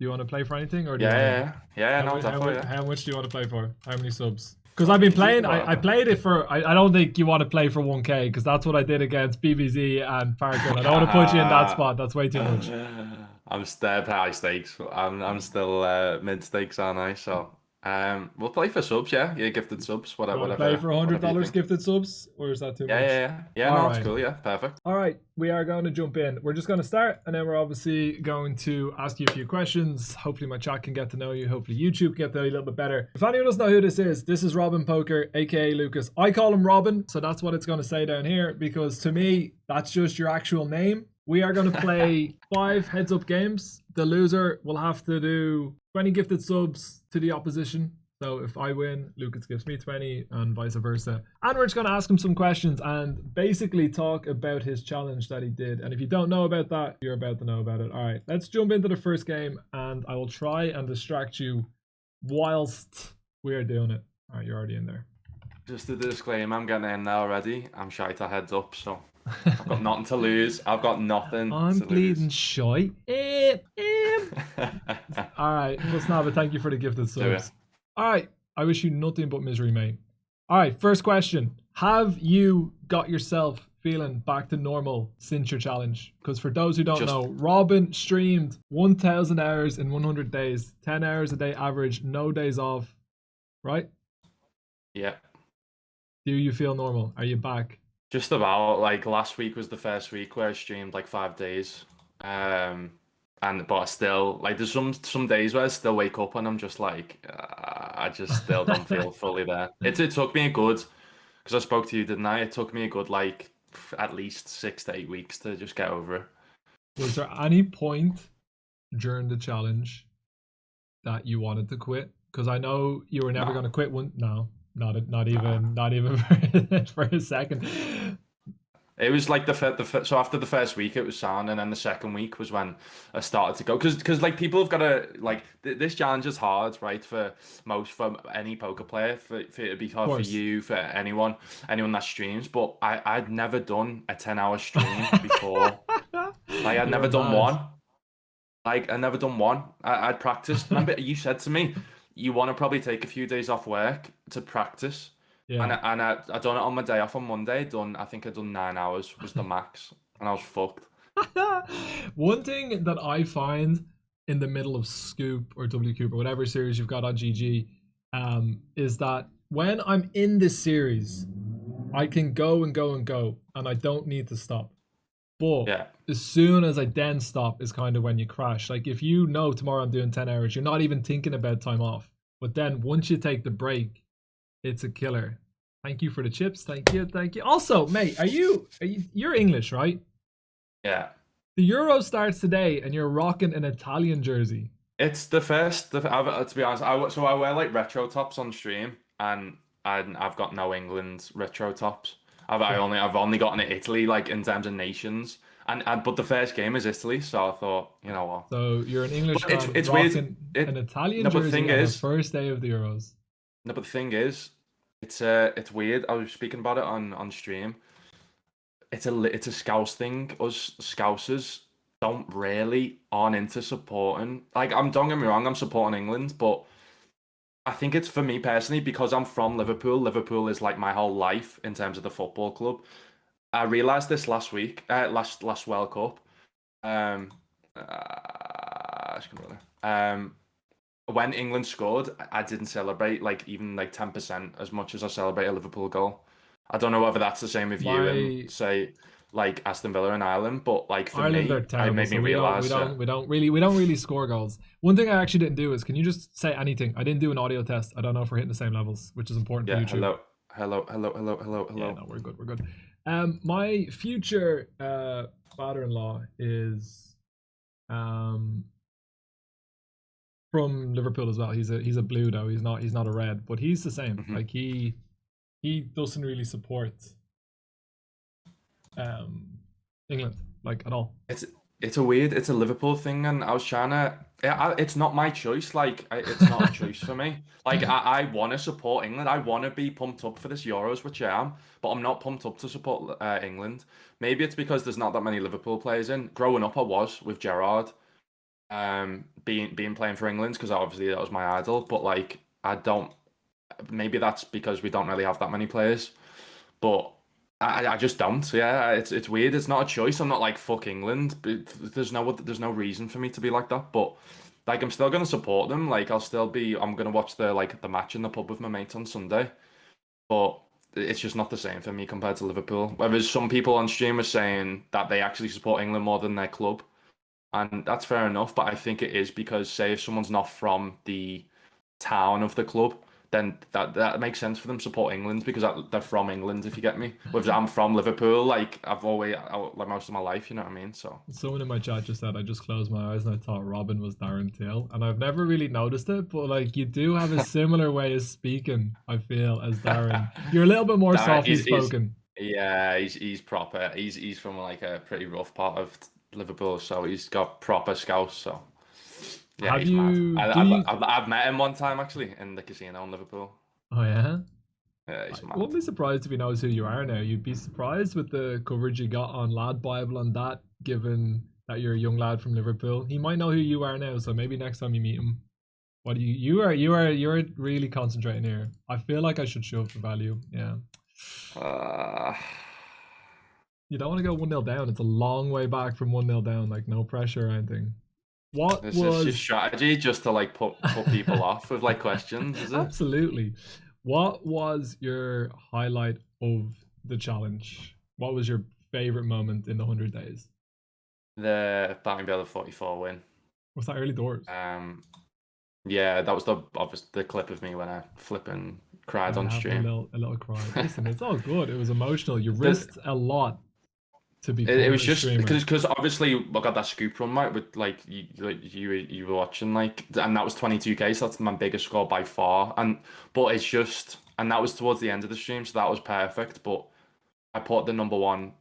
Do you want to play for anything, or do you Yeah, want to? yeah, yeah. Yeah, no, definitely. Yeah. How much do you want to play for? How many subs? Because I've been playing. Well, I played it for. I don't think you want to play for 1K because that's what I did against BBZ and Farrakhan. I don't want to put you in that spot. That's way too much. I'm still high stakes. I'm still mid stakes, aren't I? So we'll play for subs. Yeah, yeah, gifted subs. You Whatever, want to play for whatever you $100 think. gifted subs, or is that too Yeah, much? yeah, yeah. Yeah, All no, right. it's cool. Yeah, perfect. All right, we are going to jump in. We're just going to start, and then we're obviously going to ask you a few questions. Hopefully, my chat can get to know you. Hopefully, YouTube can get to know you a little bit better. If anyone doesn't know who this is Robin Poker, aka Lucas. I call him Robin, so that's what it's going to say down here because to me, that's just your actual name. We are going to play 5 heads-up games. The loser will have to do 20 gifted subs to the opposition. So if I win, Lucas gives me 20 and vice versa. And we're just going to ask him some questions and basically talk about his challenge that he did. And if you don't know about that, you're about to know about it. All right, let's jump into the first game and I will try and distract you whilst we're doing it. All right, you're already in there. Just a disclaimer, I'm getting in now already. I'm shy to heads up, so I've got nothing to lose. I've got nothing I'm to bleeding lose. shy. All right, let's have it. Thank you for the gifted subs. All right, I wish you nothing but misery, mate. All right, first question. Have you got yourself feeling back to normal since your challenge? Because for those who don't know, Robin streamed 1,000 hours in 100 days, 10 hours a day average, no days off, right? Yeah. Do you feel normal? Are you back? Just about. Like last week was the first week where I streamed like 5 days. But I still like there's some days where I still wake up and I'm just like I just still don't feel fully there. It took me a good because I spoke to you, didn't I? It took me a good like at least 6 to 8 weeks to just get over it. Was there any point during the challenge that you wanted to quit? Because I know you were never going to quit one. No, not even for a second. It was like so after the first week it was sound, and then the second week was when I started to go because like people have got to like this challenge is hard, right, for any poker player, for it to be hard for you, for anyone that streams. But I'd never done a 10-hour stream before. Like I'd never done one. Like I never done one. I'd practiced. Remember you said to me you want to probably take a few days off work to practice. Yeah. And I done it on my day off on Monday. I think I done 9 hours was the max, and I was fucked. One thing that I find in the middle of Scoop or WCoop or whatever series you've got on GG, is that when I'm in this series, I can go and go and go, and I don't need to stop. But as soon as I then stop is kind of when you crash. Like if you know tomorrow I'm doing 10 hours, you're not even thinking about time off. But then once you take the break, it's a killer. Thank you for the chips. Thank you. Also, mate, you're English, right? Yeah. The Euro starts today and you're rocking an Italian jersey. It's the first, to be honest, I wear like retro tops on stream, and I've got no England retro tops. I've only gotten it Italy, like in terms of nations. But the first game is Italy, so I thought, you know what. So you're an English fan it's rocking weird. An Italian jersey on the first day of the Euros. No, but the thing is, it's weird. I was speaking about it on stream. It's a Scouse thing. Us Scousers aren't into supporting. Like, don't get me wrong, I'm supporting England, but I think it's for me personally because I'm from Liverpool. Liverpool is like my whole life in terms of the football club. I realised this last week, last World Cup. When England scored, I didn't celebrate like even like 10% as much as I celebrate a Liverpool goal. I don't know whether that's the same with you and say like Aston Villa and Ireland, but like for Ireland me, are terrible, it made me realise we don't really score goals. One thing I actually didn't do is, can you just say anything? I didn't do an audio test. I don't know if we're hitting the same levels, which is important for YouTube. Hello. Yeah, no, we're good. My future father-in-law is from Liverpool as well. He's a blue though. He's not a red, but he's the same. Mm-hmm. Like he doesn't really support England like at all. It's a Liverpool thing, and I was trying to. It's not my choice. Like it's not a choice for me. Like I want to support England. I want to be pumped up for this Euros, which I am, but I'm not pumped up to support England. Maybe it's because there's not that many Liverpool players in. Growing up, I was with Gerrard. being playing for England because obviously that was my idol. But like I don't. Maybe that's because we don't really have that many players. But I just don't. Yeah, it's weird. It's not a choice. I'm not like fuck England. But there's no reason for me to be like that. But like I'm still gonna support them. Like I'm gonna watch the match in the pub with my mates on Sunday. But it's just not the same for me compared to Liverpool. Whereas some people on stream are saying that they actually support England more than their club, and that's fair enough. But I think it is because say if someone's not from the town of the club, then that makes sense for them to support England because they're from England. If you get me, whereas I'm from Liverpool, like like most of my life, you know what I mean. So Someone in my chat just said I just closed my eyes and I thought Robin was Darren Till, and I've never really noticed it, but like you do have a similar way of speaking, I feel, as Darren. You're a little bit more softly spoken. Yeah, he's proper. He's from like a pretty rough part of Liverpool, so he's got proper scouts. So yeah, Have he's mad. you? Do you? I've met him one time actually in the casino in Liverpool. Oh yeah. Yeah, I he's mad. wouldn't be surprised if he knows who you are now. You'd be surprised with the coverage you got on Lad Bible and that, given that you're a young lad from Liverpool. He might know who you are now, so maybe next time you meet him. What do you're really concentrating here. I feel like I should shove for value. Yeah. Uh, You don't want to go 1-0 down. It's a long way back from 1-0 down, like no pressure or anything. What this is your was strategy just to like put people off with like questions, is it? absolutely. What was your highlight of the challenge? What was your favorite moment in the 100 days? The Batting Bale 44 win. Was that early doors? Yeah, that was the clip of me when I flipping cried on Have stream. a little cry. Listen, it's all good. It was emotional. You risked a lot to be It was a just streamer. because obviously I got that scoop run right with like you were watching like and that was 22K, so that's my biggest score by far. But it's just and that was towards the end of the stream, so that was perfect. But I put the number one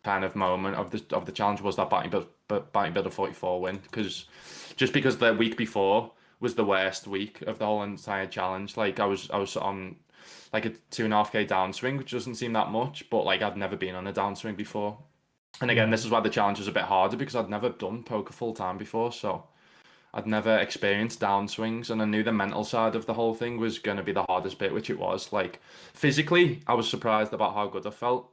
kind of moment of the challenge was that batting builder 44 win because the week before was the worst week of the whole entire challenge. Like I was on like a 2.5K downswing, which doesn't seem that much, but like I'd never been on a downswing before. And again, this is why the challenge was a bit harder because I'd never done poker full time before, so I'd never experienced downswings, and I knew the mental side of the whole thing was going to be the hardest bit, which it was. Like physically, I was surprised about how good I felt.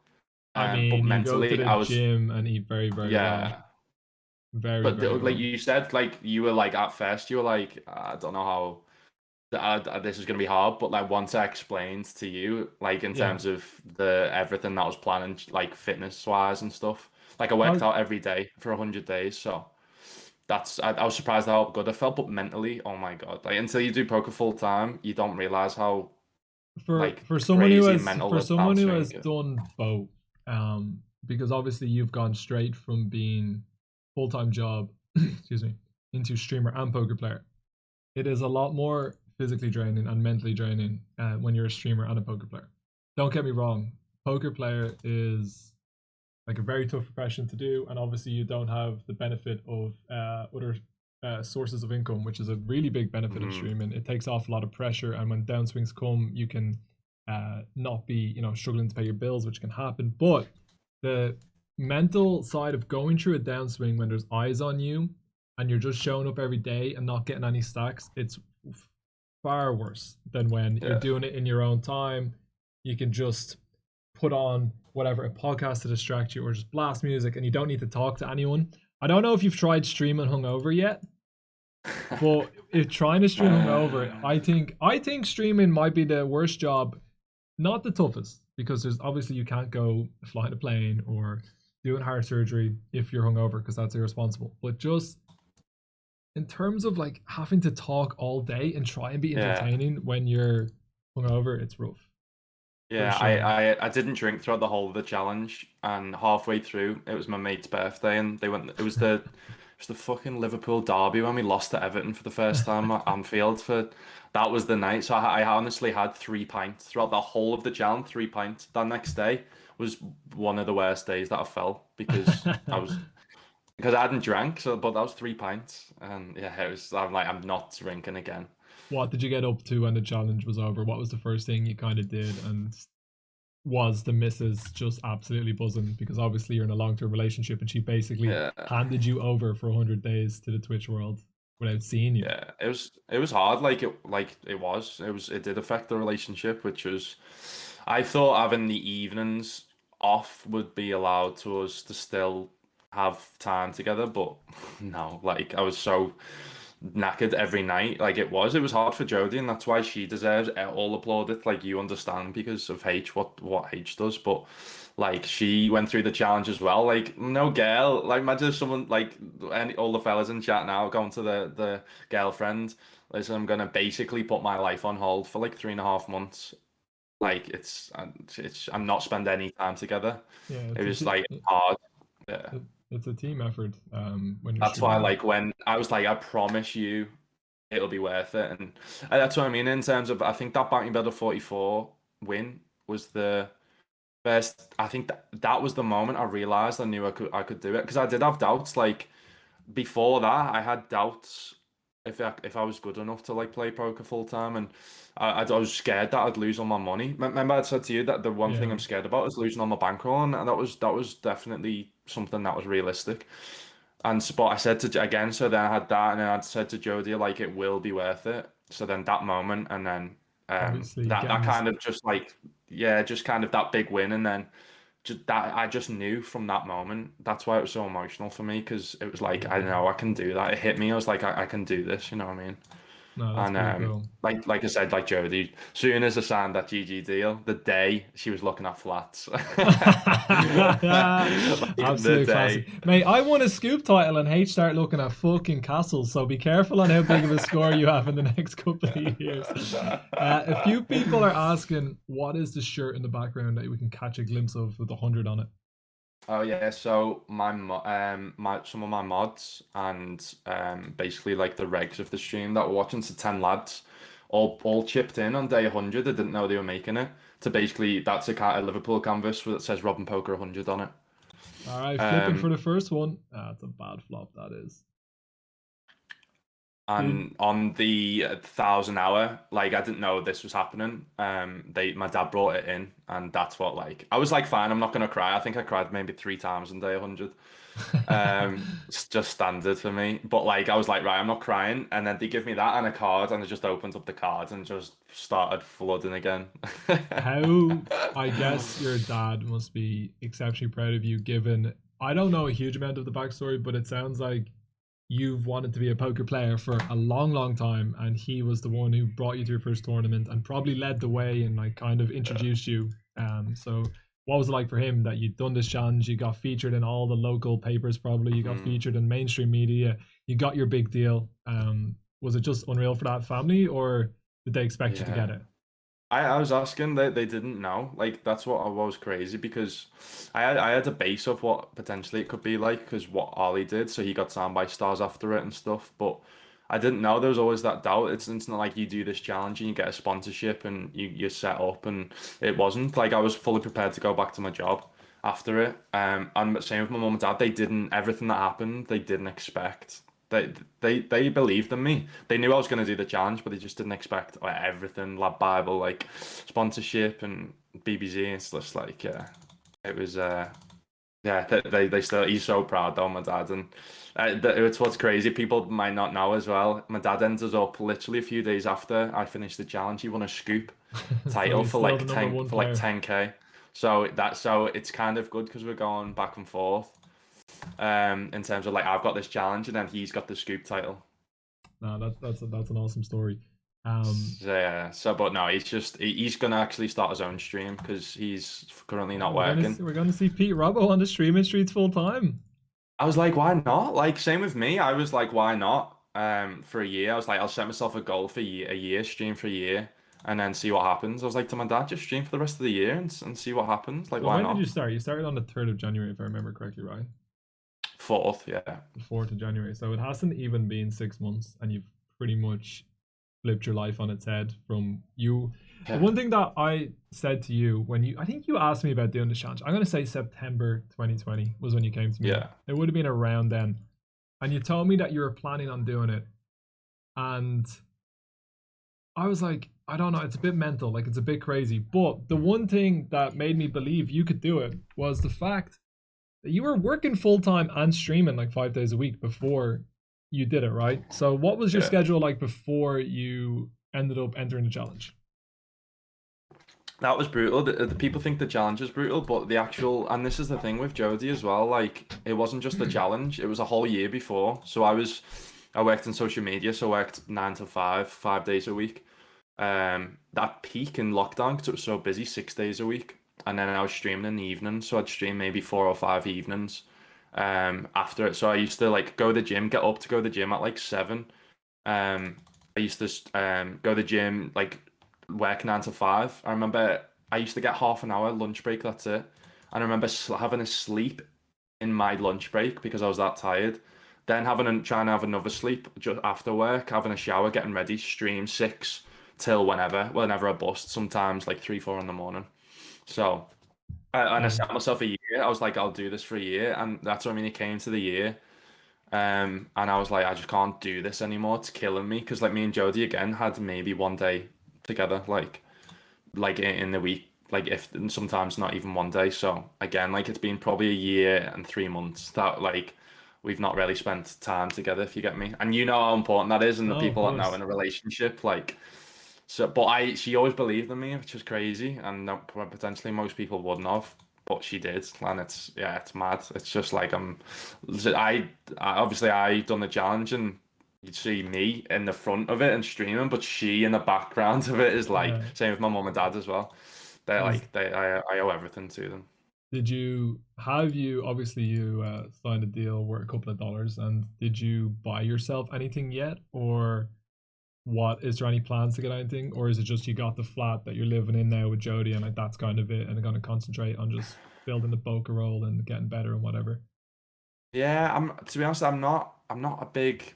I But mean, you go to mentally, I the was gym and eat very, very well. yeah. Very, But very like well. you said, like you were like at first, you were like, I don't know how this is gonna be hard, but like once I explained to you, like in Yeah. terms of the everything that I was planning, like fitness wise and stuff, like I worked How, out every day for 100 days, so I was surprised how good I felt, but mentally, oh my God, like until you do poker full time, you don't realize how like for someone who crazy has mental the downswing is. done both, because obviously you've gone straight from being full-time job, excuse me, into streamer and poker player. It is a lot more physically draining and mentally draining when you're a streamer and a poker player. Don't get me wrong, poker player is like a very tough profession to do, and obviously you don't have the benefit of other sources of income, which is a really big benefit of Mhm. streaming. It takes off a lot of pressure, and when downswings come, you can not be struggling to pay your bills, which can happen. But the mental side of going through a downswing when there's eyes on you and you're just showing up every day and not getting any stacks, it's far worse than when you're Yeah. doing it in your own time. You can just put on whatever a podcast to distract you or just blast music and you don't need to talk to anyone. I don't know if you've tried streaming hungover yet, but if trying to stream hungover, I think streaming might be the worst job, not the toughest, because there's obviously you can't go flying a plane or doing heart surgery if you're hungover because that's irresponsible. But just in terms of like having to talk all day and try and be Yeah. entertaining when you're hungover, it's rough. Yeah, sure. I didn't drink throughout the whole of the challenge, and halfway through, it was my mate's birthday, and they went. It was the fucking Liverpool derby when we lost to Everton for the first time at Anfield. That was the night. So I honestly had 3 pints throughout the whole of the challenge. 3 pints. That next day was one of the worst days that I felt because I hadn't drank. So, but that was 3 pints, and yeah, it was. I'm like, I'm not drinking again. What did you get up to when the challenge was over? What was the first thing you kind of did? And was the missus just absolutely buzzing because obviously you're in a long-term relationship and she basically Yeah. handed you over for 100 days to the Twitch world without seeing you. Yeah, it was hard. It did affect the relationship, which was I thought having the evenings off would be allowed to us to still have time together, but no, like I was so knackered every night. Like it was hard for Jodie, and that's why she deserves all applauded. Like you understand because of H what H does, but like she went through the challenge as well. Like no girl, like imagine if someone like all the fellas in chat now going to the girlfriend. Listen, I'm gonna basically put my life on hold for like 3.5 months. Like I'm not spend any time together. Yeah, It was like hard. Yeah. it's a team effort when you're That's why, streaming. like, when I was like, I promise you, it'll be worth it, and that's what I mean in terms of. I think that Bounty Builder 44 win was the first. I think that was the moment I realized I knew I could do it because I did have doubts. Like before that, I had doubts if I was good enough to like play poker full time, and I was scared that I'd lose all my money. Remember, I said to you that the one thing Yeah. I'm scared about is losing all my bankroll, and that was definitely something that was realistic. And but I said to again, so then I had that, and then I said to Jodie like it will be worth it. So then that moment, and then Obviously that getting this. kind of just like yeah, just kind of that big win, and then just that I just knew from that moment. That's why it was so emotional for me because it was like I know I can do that. It hit me. I was like I can do this. You know what I mean? No, that's And pretty cool. like I said, like Jodie, soon as I signed that GG deal, the day she was looking at flats, like the Absolute day. classic. Mate, I won a scoop title and H start looking at fucking castles, so be careful on how big of a score you have in the next couple of years. A few people are asking, what is the shirt in the background that we can catch a glimpse of with 100 on it? Oh yeah, so my some of my mods and basically like the regs of the stream that were watching, so 10 lads all chipped in on day 100. I didn't know they were making it. To basically that's a Liverpool canvas that says Robin Poker 100 on it. All right, flipping for Um the first one. It's a bad flop, that is. Dude. and on the 1,000 hour, like I didn't know this was happening. My dad brought it in, and that's what like I was like, fine, I'm not gonna cry. I think I cried maybe 3 times on day 100. It's just standard for me. But like I was like, right, I'm not crying, and then they give me that and a card, and I just opened up the card and just started flooding again. How, I guess your dad must be exceptionally proud of you, given I don't know a huge amount of the backstory, but it sounds like you've wanted to be a poker player for a long, long time, and he was the one who brought you to your first tournament and probably led the way and like kind of introduced you. So what was it like for him that you'd done this challenge? You got featured in all the local papers, probably. You got Mhm. featured in mainstream media. You got your big deal. Was it just unreal for that family, or did they expect you to get Yeah. it? I was asking they didn't know. Like that's what I was crazy because I had a base of what potentially it could be like because what Ollie did, so he got signed by Stars after it and stuff. But I didn't know there was always that doubt. It's not like you do this challenge and you get a sponsorship and you're set up and it wasn't. Like I was fully prepared to go back to my job after it. And same with my mum and dad. They didn't everything that happened, they didn't expect. They believed in me. They knew I was going to do the challenge, but they just didn't expect like, everything. Lab Bible, like sponsorship and BBZ. It's just like yeah, it was. Yeah, they still. He's so proud though, my dad, and it's what's crazy. People might not know as well. My dad ended up literally a few days after I finished the challenge. He won a scoop So title he's for still the like number 10 one for like player. 10K. So it's kind of good because we're going back and forth in terms of like I've got this challenge and then he's got the scoop title. No, that's an awesome story. Um, So, yeah, so but no, he's gonna actually start his own stream because he's currently yeah, not we're gonna working. we're gonna see Pete Robbo on the streaming streets full time. I was like, why not? Like same with me. I was like, why not? For a year, I was like, I'll set myself a goal for a year, stream for a year, and then see what happens. I was like to my dad, just stream for the rest of the year and see what happens. Like, Well, why when did you not? start? You started on the 3rd of January, if I remember correctly, right? Fourth, yeah. The 4th of January. So it hasn't even been 6 months, and you've pretty much flipped your life on its head from you. The Yeah. one thing that I said to you when I think you asked me about doing this challenge, I'm going to say September 2020 was when you came to me. Yeah. It would have been around then. And you told me that you were planning on doing it. And I was like, I don't know, it's a bit mental, like it's a bit crazy. But the one thing that made me believe you could do it was the fact that you were working full time and streaming like 5 days a week before you did it, right? So what was your Yeah. schedule like before you ended up entering the challenge? That was brutal. The people think the challenge is brutal, but the actual, and this is the thing with Jodie as well, like it wasn't just the challenge, it was a whole year before. So I worked in social media, so I worked 9 to 5, 5 days a week. That peak in lockdown, because it was so busy, 6 days a week. And then I was streaming in the evening, so I'd stream maybe 4 or 5 evenings after it. So I used to like go to the gym, get up to go to the gym at like 7. I used to go to the gym, like work 9 to 5. I remember I used to get half an hour lunch break, that's it. And I remember having a sleep in my lunch break because I was that tired. Then trying to have another sleep just after work, having a shower, getting ready, stream 6 till whenever I bust, sometimes like 3, 4 in the morning. So, and I Yeah. set myself a year. I was like, I'll do this for a year, and that's when it came to the year. And I was like, I just can't do this anymore. It's killing me because like me and Jodie again had maybe one day together, like in the week, like if and sometimes not even one day. So again, like it's been probably a year and 3 months that like we've not really spent time together, if you get me. And you know how important that is, and the No, of people that know in course. a relationship, like so. But she always believed in me, which is crazy, and potentially most people wouldn't have. But she did, and it's mad. It's just like obviously I done the challenge, and you'd see me in the front of it and streaming, but she in the background of it is like Yeah. same with my mum and dad as well. They're Was like I owe everything to them. did you have you obviously you signed a deal worth a couple of dollars, and did you buy yourself anything yet, or what is there any plans to get anything, or is it just you got the flat that you're living in now with Jody and like that's kind of it and they're going to concentrate on just building the Boca roll and getting better and whatever? Yeah, I'm to be honest, I'm not a big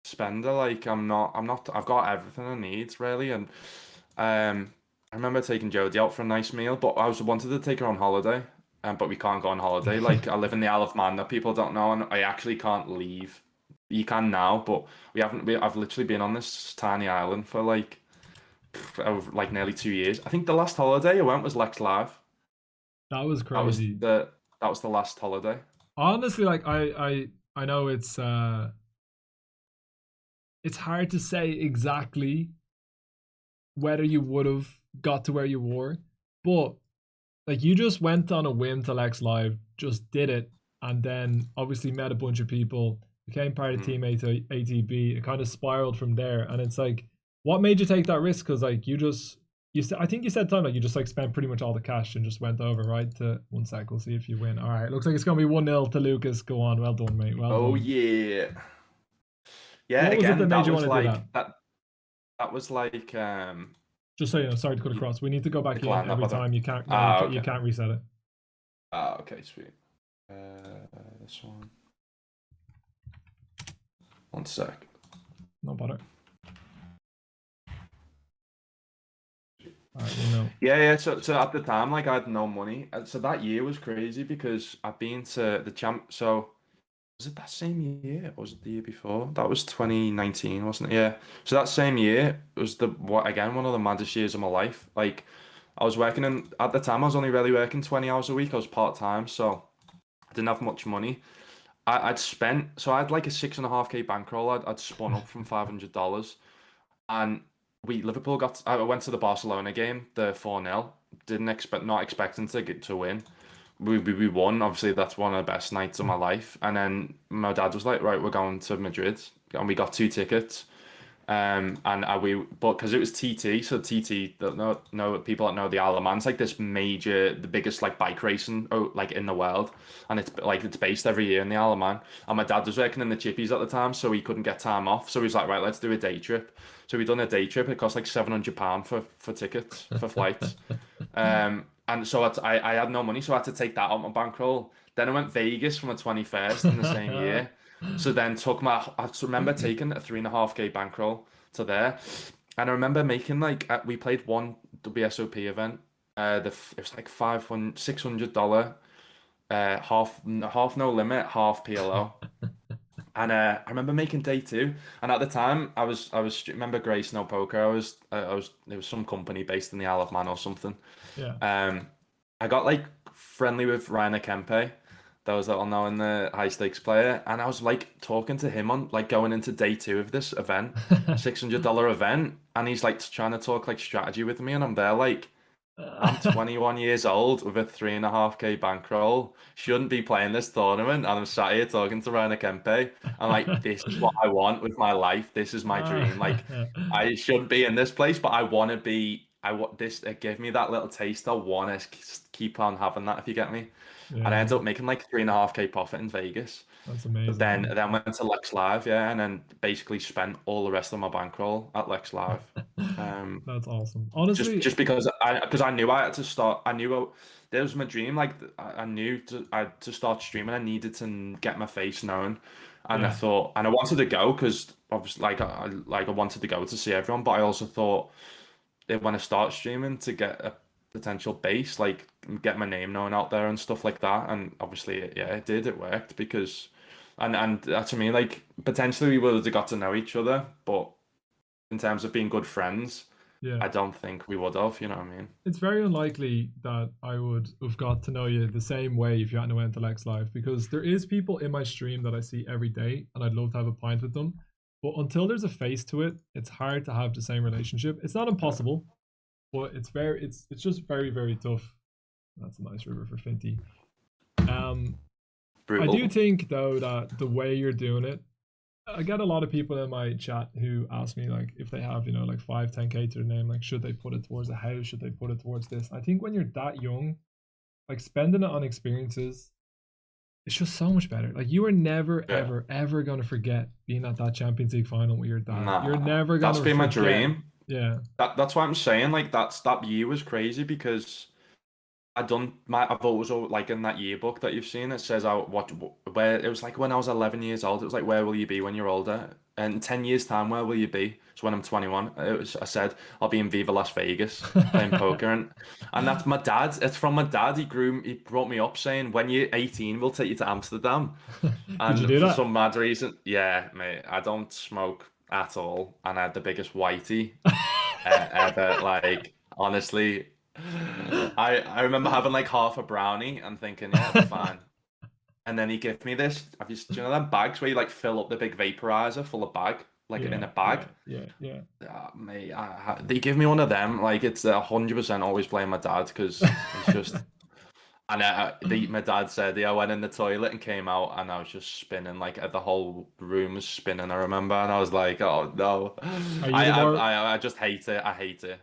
spender. Like I'm not I've got everything I need really. And I remember taking Jodie out for a nice meal, but I was wanted to take her on holiday. But we can't go on holiday. Like I live in the Isle of Man that people don't know, and I actually can't leave. You can now, but we haven't. I've literally been on this tiny island for like over like nearly 2 years. I think the last holiday I went was Lex Live. That was That was crazy. the last holiday. Honestly, like I know it's hard to say exactly whether you would have got to where you were, but like you just went on a whim to Lex Live, just did it, and then obviously met a bunch of people, became part of Mhm. Team ATB. It kind of spiraled from there, and it's like, what made you take that risk? Because like you said, I think you said time like you just like spent pretty much all the cash and just went over right to one sec. We'll see if you win. All right, looks like it's gonna be 1-0 to Lucas. Go on, well done, mate. Well Oh done. yeah. Yeah, What was it that again, made that you want was to do that? like that was like Just so you know, sorry to cut y- across. We need to go back in decline that every button. time. You can't. No, Ah, you okay. can't reset it. Ah, okay, sweet. This one. One sec. No bother. All right, we'll know. Yeah, yeah. So at the time, like I had no money. So that year was crazy because I'd been to the champ. So was it that same year or was it the year before? That was 2019, wasn't it? Yeah. So that same year was one of the maddest years of my life. Like I was working in at the time I was only really working 20 hours a week. I was part time, so I didn't have much money. I'd spent so I had like a 6.5K bankroll. I'd spun up from $500, and we Liverpool got. I went to the Barcelona game, the 4-0. Didn't expect, not expecting to get to win. We won. Obviously, that's one of the best nights of my life. And then my dad was like, "Right, we're going to Madrid," and we got 2 tickets. And but because it was TT, so TT, that know people that know the Isle of Man's like this major, the biggest like bike racing, like in the world, and it's based every year in the Isle of Man. And my dad was working in the chippies at the time, so he couldn't get time off. So he was like, right, let's do a day trip. So we done a day trip. It cost like £700 for tickets for flights. And so I had no money, so I had to take that out my bankroll. Then I went Vegas for my 21st in the same year. So then I just remember taking a 3.5K bankroll to there. And I remember making like, we played one WSOP event. It was like $600, half no limit, half PLO. And I remember making day two, and at the time remember Grey Snow Poker. I was there was some company based in the Isle of Man or something. Yeah. Um, I got like friendly with Rainer Kempe, that was little known the high stakes player, and I was like talking to him on like going into day two of this event, $600 event, and he's like trying to talk like strategy with me, and I'm there like. I'm 21 years old with a 3.5K bankroll. Shouldn't be playing this tournament, and I'm sat here talking to Rainer Kempe. I'm like, this is what I want with my life. This is my dream. Like, I shouldn't be in this place, but I want to be. I want this. It gave me that little taste. I want to keep on having that. If you get me. And I Yeah, ended up making like 3.5K profit in Vegas. that's But amazing, then went to Lex Live, yeah, and then basically spent all the rest of my bankroll at Lex Live. man. Um, That's awesome. just Honestly, just because I knew I had to start. I knew there was my dream. Like I knew I had to start streaming. I needed to get my face known, and I yeah, thought, and I wanted to go because obviously, like I wanted to go to see everyone. But I also thought that when I start streaming to get a potential base, like get my name known out there and stuff like that. And obviously, yeah, it did. It worked because, and that's I mean, like potentially we would have got to know each other, but in terms of being good friends. yeah. I don't think we would have, you know what I mean? It's very unlikely that I would have got to know you the same way if you hadn't went to Lex Live, because there is people in my stream that I see every day and I'd love to have a pint with them. But until there's a face to it, it's hard to have the same relationship. It's not impossible, but it's just very, very tough. That's a nice river for Finty. Um I do Brutal. think though that the way you're doing it, I get a lot of people in my chat who ask me like if they have, like 5, 10K to their name, like should they put it towards a house? Should they put it towards this? I think when you're that young, like spending it on experiences, it's just so much better. Like you are never, Yeah. ever, ever gonna forget being at that Champions League final with your dad. You're Nah, never that's gonna been my forget. dream. Yeah. That's why I'm saying like that year was crazy because I've always like in that yearbook that you've seen it says out what where it was like when I was 11 years old. It was like where will you be when you're older? And in 10 years time, where will you be? So when I'm 21, I said I'll be in Viva Las Vegas playing poker, and that's my dad. It's from my dad. He brought me up saying when you're 18, we'll take you to Amsterdam. Did you And do for that? some mad reason, yeah, mate, I don't smoke at all, and I had the biggest whitey ever. Like, honestly, I remember having like half a brownie and thinking, yeah, it'll be fine. And then he gave me this. Do you know them bags where you like fill up the big vaporizer full of bag, like in Yeah, a bag? yeah, yeah, yeah. Mate, they give me one of them. Like it's 100% always blame my dad because he's just. And my dad said, yeah, I went in the toilet and came out, and I was just spinning, like the whole room was spinning. I remember, and I was like, oh no, Are you the more I just hate it. I hate it.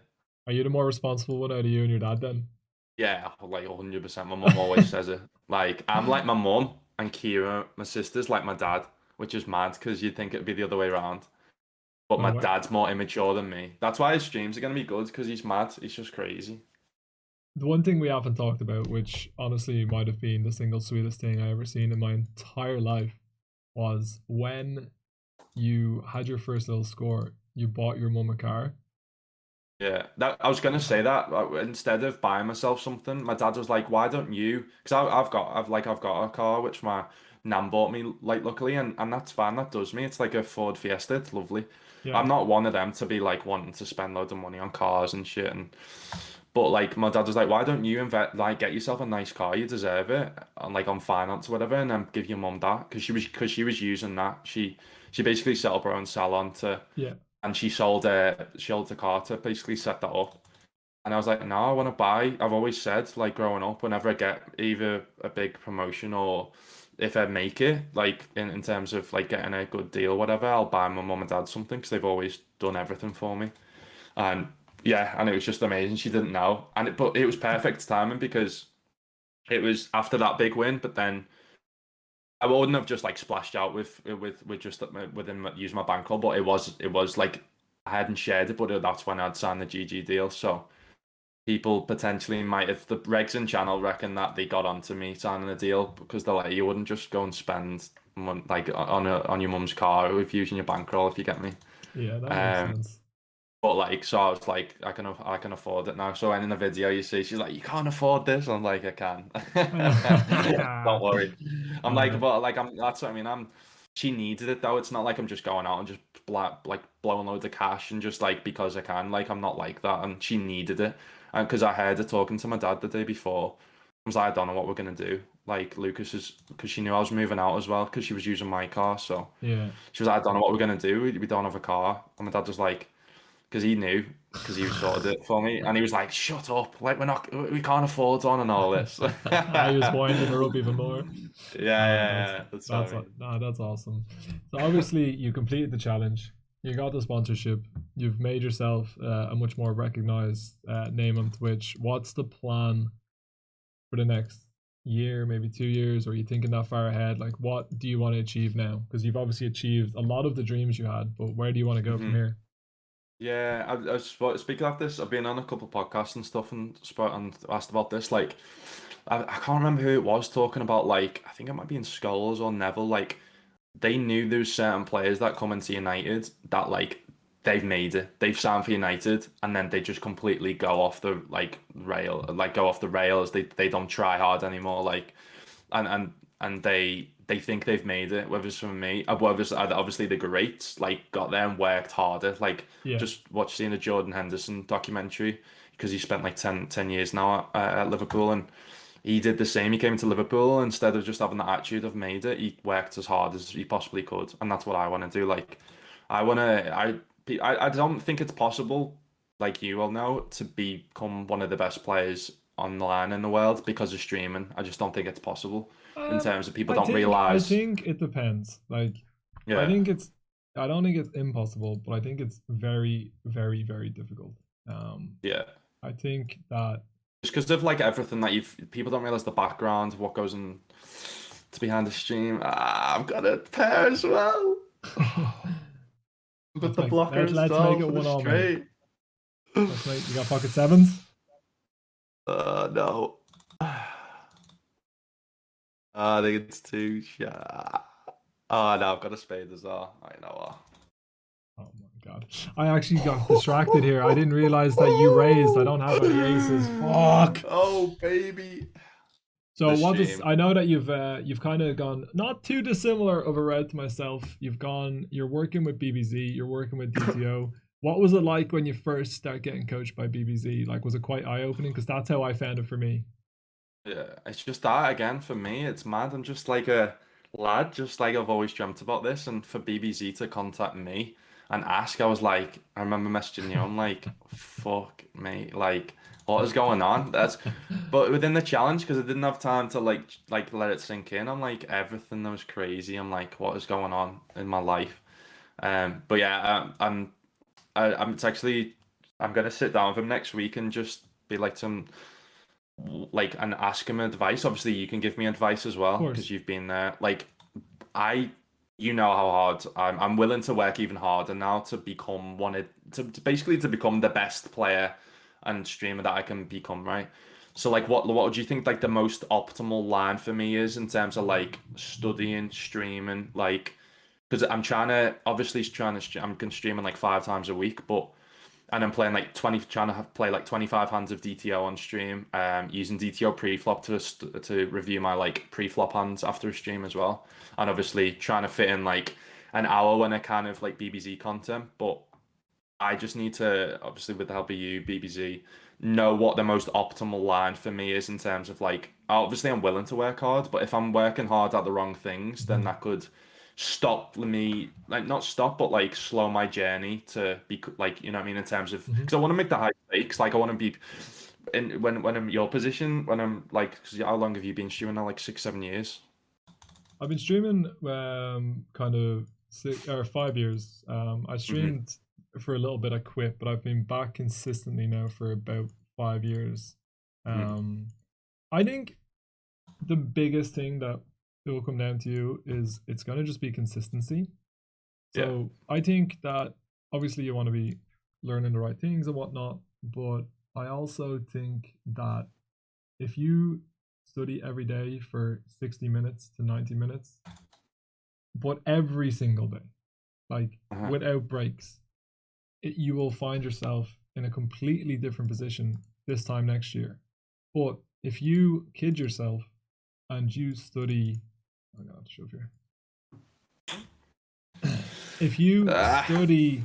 are you the more responsible one out of you and your dad then? Yeah, like 100%. My mum always says it. Like I'm like my mum, and Kira, my sister's like my dad, which is mad because you'd think it'd be the other way around. But Oh, my wow. dad's more immature than me. That's why his streams are gonna be good because he's mad. He's just crazy. The one thing we haven't talked about, which honestly might have been the single sweetest thing I ever seen in my entire life, was when you had your first little score, you bought your mum a car. Yeah, that I was gonna say that instead of buying myself something, my dad was like, "Why don't you?" Because I've got a car which my nan bought me, like luckily, and that's fine. That does me. It's like a Ford Fiesta. It's lovely. Yeah. I'm not one of them to be like wanting to spend loads of money on cars and shit. And but like my dad was like, "Why don't you invest? Like get yourself a nice car. You deserve it, and like on finance or whatever, and then give your mum that because she was using that. She basically set up her own salon to." Yeah. And she sold the car to basically set that up. And I was like, no, I want to buy. I've always said, like growing up, whenever I get either a big promotion or if I make it, like in terms of like getting a good deal, whatever, I'll buy my mum and dad something because they've always done everything for me. And yeah, and it was just amazing. She didn't know, but it was perfect timing because it was after that big win. But then I wouldn't have just like splashed out with just within using my bankroll, but it was like I hadn't shared it, but that's when I'd signed the GG deal. So people potentially might, if the regs and channel reckon that they got onto me signing the deal because they're like, you wouldn't just go and spend like on your mum's car with using your bankroll if you get me. Yeah, that makes Um, sense. but like, so I was like, I can afford it now. So when in the video you see, she's like, you can't afford this. I'm like, I can. Don't worry. I'm like, Uh, but like, that's what I mean. she needed it though. It's not like I'm just going out and just like blowing loads of cash and just like because I can. Like I'm not like that, and she needed it. And because I heard her talking to my dad the day before, I was like, I don't know what we're gonna do. Like Lucas is because she knew I was moving out as well because she was using my car. So Yeah. she was like, I don't know what we're gonna do. We don't have a car. And my dad was like, because he knew, because he sorted it for me, and he was like, "Shut up! Like we can't afford on and all this." I was winding her up even more. Yeah, yeah, yeah. That's what I mean. That's awesome. So obviously you completed the challenge. You got the sponsorship. You've made yourself a much more recognized name on Twitch. What's the plan for the next year, maybe 2 years? Or are you thinking that far ahead? Like, what do you want to achieve now? Because you've obviously achieved a lot of the dreams you had, but where do you want to go from here? Yeah, speaking of this, I've been on a couple podcasts and stuff and asked about this. Like, I can't remember who it was talking about. Like, I think it might be in Scholes or Neville. Like, they knew there was certain players that come into United that like they've made it, they've signed for United, and then they just completely go off the go off the rails. They don't try hard anymore. Like, and they think they've made it. Whether it's from me, whether it's obviously the greats like got there and worked harder. Like Yeah. just watching a Jordan Henderson documentary because he spent like 10 years now at Liverpool, and he did the same. He came to Liverpool instead of just having the attitude of made it. He worked as hard as he possibly could, and that's what I want to do. Like I want to. I don't think it's possible, like you will know, to become one of the best players online in the world because of streaming. I just don't think it's possible in terms of people don't I realize. think it depends. Like, I Yeah, think it's. I don't think it's impossible, but I think it's very, very, very difficult. yeah. I think that. Just because of like everything that people don't realize the background of what goes in to behind the stream. I've got a pair as well. With the blocker as let's well make it for the 1-1, straight. Let's make. You got pocket sevens? No. I think it's too shot. Oh no, I've got a spade as well. I know what. Oh my god. I actually got distracted here. I didn't realize that you raised. I don't have any aces. Fuck. Oh baby. So The what is? shame. I know that you've kind of gone not too dissimilar of a route to myself. You're working with BBZ. You're working with DTO. What was it like when you first start getting coached by BBZ? Like, was it quite eye opening? Because that's how I found it for me. Yeah, it's just that again for me. It's mad. I'm just like a lad, just like I've always dreamt about this. And for BBC to contact me and ask, I was like, I remember messaging you. I'm like, fuck me, like what is going on? But within the challenge, because I didn't have time to like let it sink in. I'm like everything that was crazy. I'm like, what is going on in my life? But yeah, I'm it's actually I'm gonna sit down with him next week and just be like some like and ask him advice. Obviously, you can give me advice as Of well course. because you've been there. Like I, you know how hard I'm willing to work even harder now to become to basically to become the best player and streamer that I can become. Right. So like, what would you think like the most optimal line for me is in terms of like studying, streaming, like because I'm trying to obviously I'm streaming like 5 times a week, but and I'm playing like trying to play like 25 hands of DTO on stream, using DTO pre-flop to review my like pre-flop hands after a stream as well, and obviously trying to fit in like an hour when I kind of like BBZ content, but I just need to obviously with the help of you, BBZ, know what the most optimal line for me is in terms of like obviously I'm willing to work hard, but if I'm working hard at the wrong things, then that could stop me like not stop but like slow my journey to be like you know what I mean in terms of because I want to make the high stakes like I want to be in when I'm your position when I'm like cause how long have you been streaming now like 6-7 years. I've been streaming kind of 5 years. I Hmm. streamed for a little bit. I quit, but I've been back consistently now for about 5 years. Hmm. Um, I think the biggest thing that it will come down to is it's going to just be consistency. Yeah. So I think that obviously you want to be learning the right things and whatnot, but I also think that if you study every day for 60 minutes to 90 minutes, but every single day, like Uh-huh. without breaks, you will find yourself in a completely different position this time next year. But if you kid yourself and you study, I'm gonna have to shove here. if you Ah. study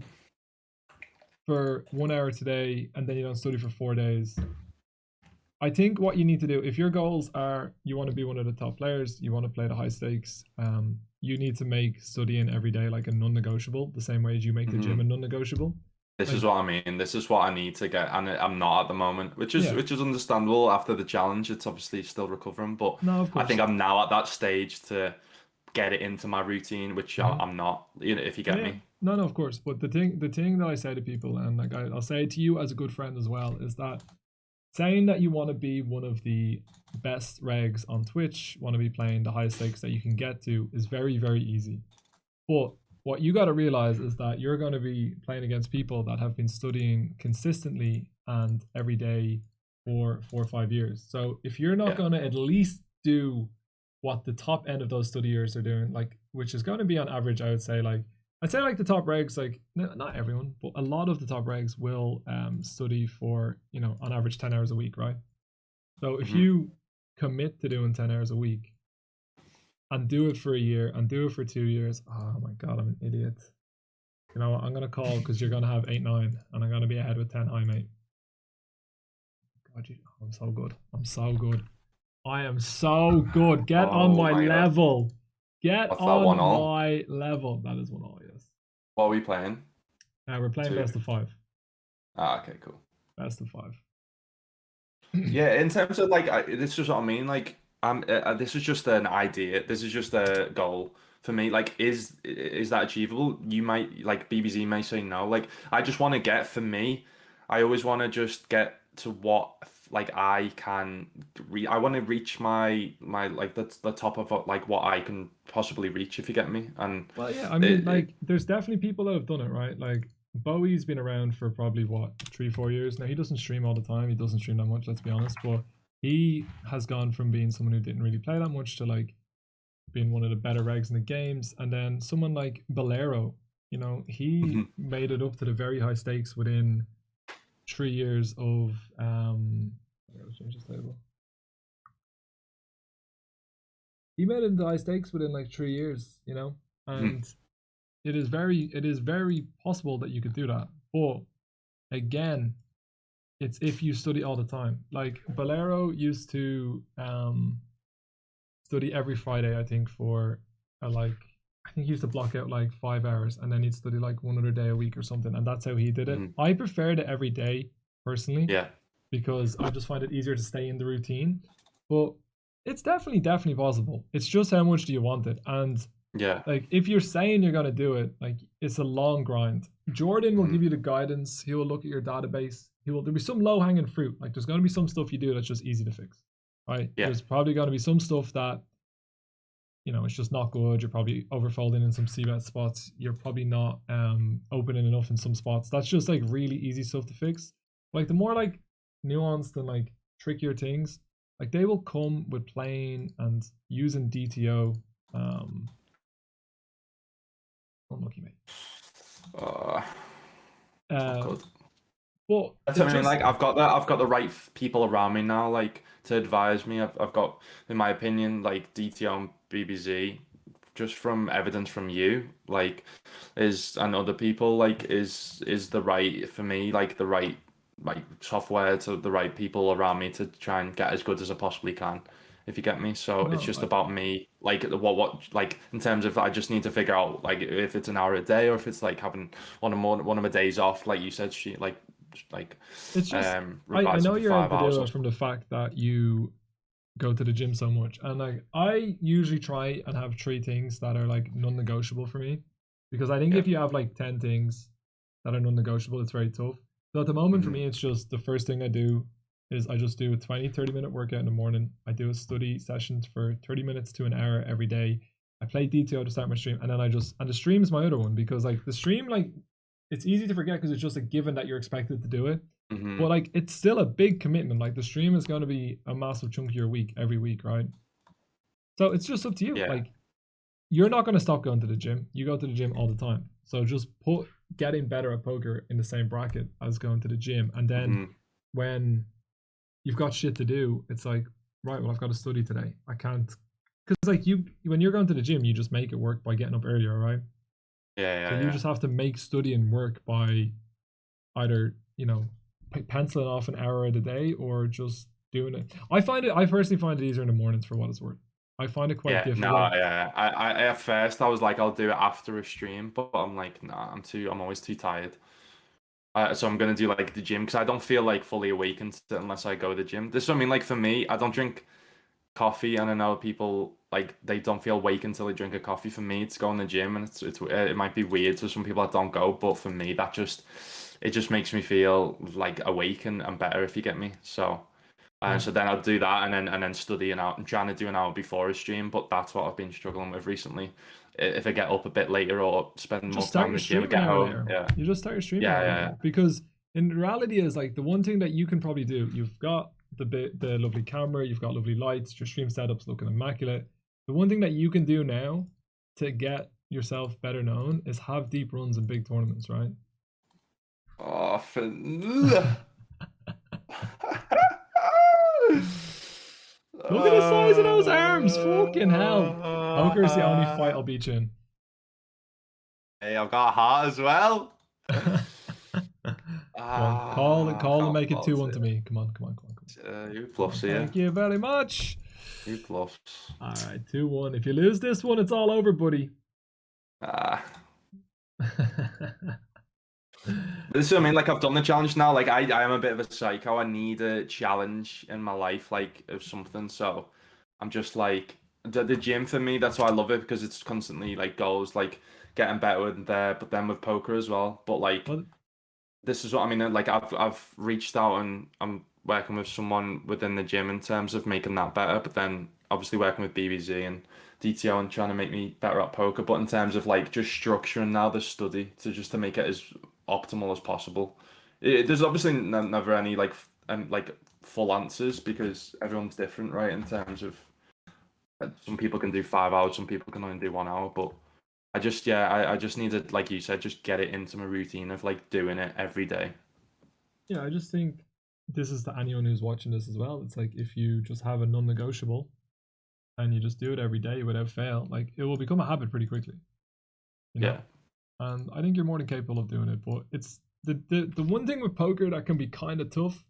for 1 hour today and then you don't study for 4 days, I think what you need to do, if your goals are you want to be one of the top players, you want to play the high stakes, you need to make studying every day like a non-negotiable, the same way as you make the gym a non-negotiable. This Like, is what I mean. This is what I need to get, and I'm not at the moment, yeah, which is understandable after the challenge. It's obviously still recovering, but no, of I course. think I'm now at that stage to get it into my routine, which Mhm. I'm not. You know, if you Yeah, get yeah. me. No, no, of course. But the thing that I say to people, and like I'll say to you as a good friend as well, is that saying that you want to be one of the best regs on Twitch, want to be playing the highest stakes that you can get to, is very, very easy. But what you got to realize is that you're going to be playing against people that have been studying consistently and every day for 4 or 5 years. So if you're not Yeah. going to at least do what the top end of those study years are doing, like which is going to be on average, I'd say like the top regs, like not everyone, but a lot of the top regs will study for on average 10 hours a week, right? So if hmm you commit to doing 10 hours a week and do it for a year and do it for 2 years. Oh my god, I'm an idiot. You know what? I'm gonna call because you're gonna have 8-9 and I'm gonna be ahead with 10 high, mate. God, I'm so good. I'm so good. I am so good. Get on Oh my my god. level. Get What's that, on 1-1? my level. That is 1-0, yes. What are we playing? We're playing Two. best of five. Ah, okay, cool. Best of five. Yeah, in terms of like, this is what I mean. Like, this is just an idea. This is just a goal for me. Like, is that achievable? You might like BBZ may say no. Like, I just want to get for me. I always want to just get to what like I can I want to reach my like the top of like what I can possibly reach if you get me. And Well, yeah, I mean, it like, there's definitely people that have done it, right? Like, Bowie's been around for probably what 3-4 years now. He doesn't stream all the time. He doesn't stream that much, let's be honest. But he has gone from being someone who didn't really play that much to like being one of the better regs in the games. And then someone like Bolero, he Mhm. made it up to the very high stakes within 3 years of I gotta change this label. He made it into high stakes within like 3 years, Mhm. and it is very possible that you could do that. But again, it's if you study all the time. Like Bolero used to study every Friday, I think, for like I think he used to block out like 5 hours and then he'd study like one other day a week or something, and that's how he did it. Mhm. I preferred it every day personally Yeah. because I just find it easier to stay in the routine. But it's definitely possible. It's just how much do you want it? And Yeah. like if you're saying you're gonna do it, like it's a long grind. Jordan will Mhm. give you the guidance. He will look at your database. There'll be some low hanging fruit. Like there's gonna be some stuff you do that's just easy to fix. Right? Yeah. There's probably gonna be some stuff that it's just not good. You're probably overfolding in some c-bet spots. You're probably not opening enough in some spots. That's just like really easy stuff to fix. Like the more like nuanced and like trickier things, like they will come with playing and using DTO. Unlucky mate. Uh, not Uh, good. but That's it what I mean. just Like I've got the right people around me now, like to advise me. I've got, in my opinion, like DTO and BBZ, just from evidence from you, like is and other people, like is the right for me, like the right like software to the right people around me to try and get as good as I possibly can. If you get me, so it's no, just about me, like what like in terms of I just need to figure out like if it's an hour a day or if it's like having one of my days off, like you said, she like it's just I revising know for you're able five to hours do or it from something. the fact that you go to the gym so much, and like I usually try and have three things that are like non-negotiable for me, because I think Yeah. if you have like 10 things that are non-negotiable, it's very tough. So at the moment for hmm me, it's just the first thing I do is I just do a 20-30 minute workout in the morning. I do a study session for 30 minutes to an hour every day. I play DTO to start my stream, and then and the stream is my other one, because like the stream, like it's easy to forget because it's just a given that you're expected to do it. But hmm like it's still a big commitment. Like the stream is going to be a massive chunk of your week every week, right? So it's just up to you. Yeah. Like you're not going to stop going to the gym. You go to the gym all the time. So just put getting better at poker in the same bracket as going to the gym. And then hmm when you've got shit to do, it's like, right, well, I've got to study today. I can't, because like when you're going to the gym, you just make it work by getting up earlier, right? Yeah, So yeah, you yeah. just have to make studying work by either, penciling off an hour of the day or just doing it. I personally find it easier in the mornings for what it's worth. I find it quite Yeah, no, difficult. yeah. I at first I was like, I'll do it after a stream, but I'm like, nah, I'm always too tired. So I'm gonna do like the gym because I don't feel like fully awake unless I go to the gym. This is what I mean. Like for me, I don't drink coffee, and I know people like they don't feel awake until they drink a coffee. For me, it's going to the gym, and it might be weird to some people that don't go, but for me, it just makes me feel like awake and better if you get me. So. Yeah. So then I'll do that and then study an hour. I'm trying to do an hour before a stream, but that's what I've been struggling with recently. If I get up a bit later or spend Just more start time in your the gym, stream an get hour home. later. Yeah, You just start your stream an yeah, hour yeah, later because in reality is like the one thing that you can probably do. You've got the lovely camera, you've got lovely lights, your stream setup's looking immaculate. The one thing that you can do now to get yourself better known is have deep runs in big tournaments, right? Oh, Look at the size of those arms, fucking hell. Poker is the only fight I'll beat you in. Hey, I've got a heart as well. Come on, call it, I call and can't make it balance 2-1 it. to me. Come on, come on, come on, You come bluffs on. here. Thank you very much. You bluffs. All right, 2-1. If you lose this one, it's all over, buddy. Ah. This is what I mean. Like I've done the challenge now. Like I am a bit of a psycho. I need a challenge in my life, like of something. So I'm just like the gym for me. That's why I love it because it's constantly like goals, like getting better in there. But then with poker as well. But like Well, this is what I mean. Like I've reached out and I'm working with someone within the gym in terms of making that better. But then obviously working with BBZ and DTO and trying to make me better at poker. But in terms of like just structuring now the study to make it as optimal as possible. There's obviously never any like full answers because everyone's different, right? In terms of some people can do 5 hours, some people can only do 1 hour, but. I just need to, like you said, just get it into my routine of like doing it every day. yeah, I just think this is to anyone who's watching this as well. It's like if you just have a non-negotiable and you just do it every day without fail, like it will become a habit pretty quickly. You know? Yeah. And I think you're more than capable of doing it. But it's the one thing with poker that can be kind of tough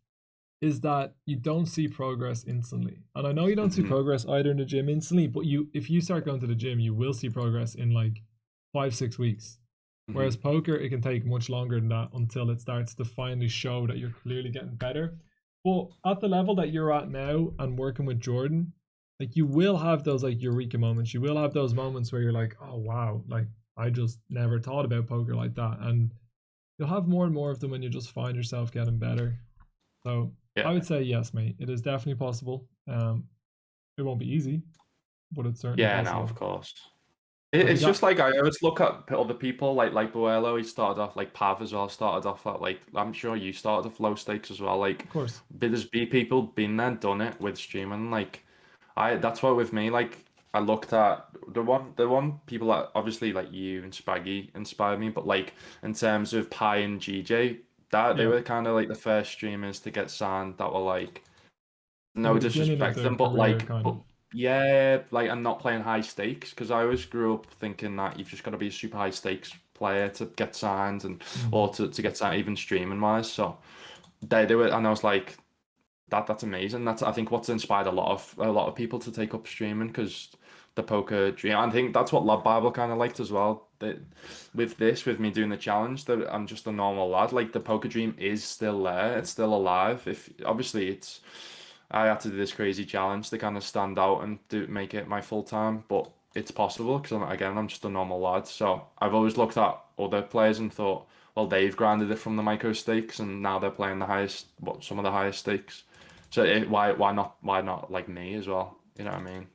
is that you don't see progress instantly. And I know you don't see Hmm. progress either in the gym instantly, but if you start going to the gym, you will see progress in like 5-6 weeks. Hmm. Whereas poker, it can take much longer than that until it starts to finally show that you're clearly getting better. But at the level that you're at now and working with Jordan, like you will have those like eureka moments. You will have those moments where you're like, oh wow, like I just never thought about poker like that. And you'll have more and more of them when you just find yourself getting better. So I Yeah. would say yes, mate. It is definitely possible. It won't be easy, but it's certainly Yeah, no, possible. of course. Have you It's got? just like I always look at other people like Boello. He started off like Pav as well. Started off at like I'm sure you started off low stakes as well. Like Of course. there's be people been there, done it with streaming. Like that's why with me like I looked at the one people that obviously like you and Spaggy inspired me, but like in terms of Pi and GJ, that they Yeah, were kind of like the first streamers to get signed that were like in no the beginning of disrespect to their them, but career, kind but of. yeah, like I'm not playing high stakes because I always grew up thinking that you've just got to be a super high stakes player to get signed and Mm. or to get signed even streaming wise. So they were, and I was like that's amazing. That's I think what's inspired a lot of people to take up streaming because the poker dream. I think that's what Lab Bible kind of liked as well. That with me doing the challenge, that I'm just a normal lad. Like the poker dream is still there. It's still alive. If obviously it's I had to do this crazy challenge to kind of stand out and do make it my full time, but it's possible because I'm just a normal lad. So I've always looked at other players and thought, well, they've grinded it from the micro stakes and now they're playing the highest, what some of the highest stakes. So why not like me as well? You know what I mean?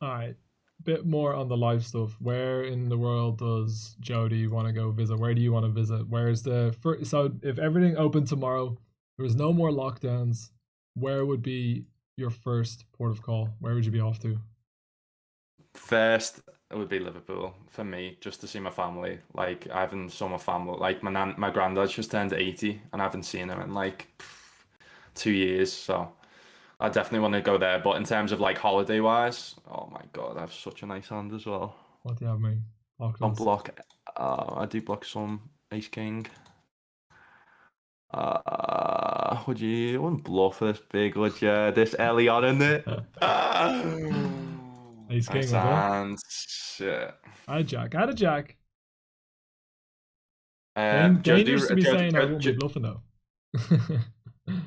All right. Bit more on the live stuff. Where in the world does Jody want to go visit? Where do you want to visit? Where's the first? So if everything opened tomorrow, there was no more lockdowns. Where would be your first port of call? Where would you be off to? First, it would be Liverpool for me, just to see my family. Like I haven't saw my family. Like my granddad just turned 80, and I haven't seen him in like 2 years. So I definitely want to go there. But in terms of like holiday wise, oh my God, I have such a nice hand as well. What do you have, mate? Don't Auckland's. block. I do block some ace king. Would you wouldn't bluff this big, would you? This early on in it. Ace king, Nice was it? hand. Shit. I had jack. I had a jack. Joe, Dangerous to be saying I won't be Joe, bluffing though.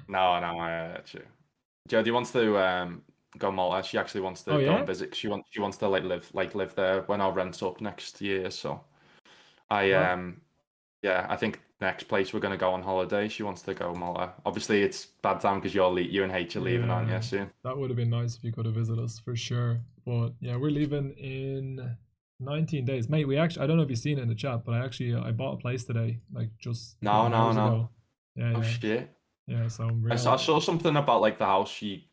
no, actually. Jodie wants to go Malta. She actually wants to Oh, go yeah? and visit. She wants to live there when our rent's up next year. So I Well, yeah, I think next place we're gonna go on holiday. She wants to go Malta. Obviously, it's bad time because you and H are leaving, aren't yeah, you, soon? that would have been nice if you could have visited us for sure. But yeah, we're leaving in 19 days, mate. We actually, I don't know if you've seen it in the chat, but I bought a place today, like just a couple No, of no, hours no. ago. Yeah, Oh yeah, shit! yeah. So I'm I real. saw something about like the house she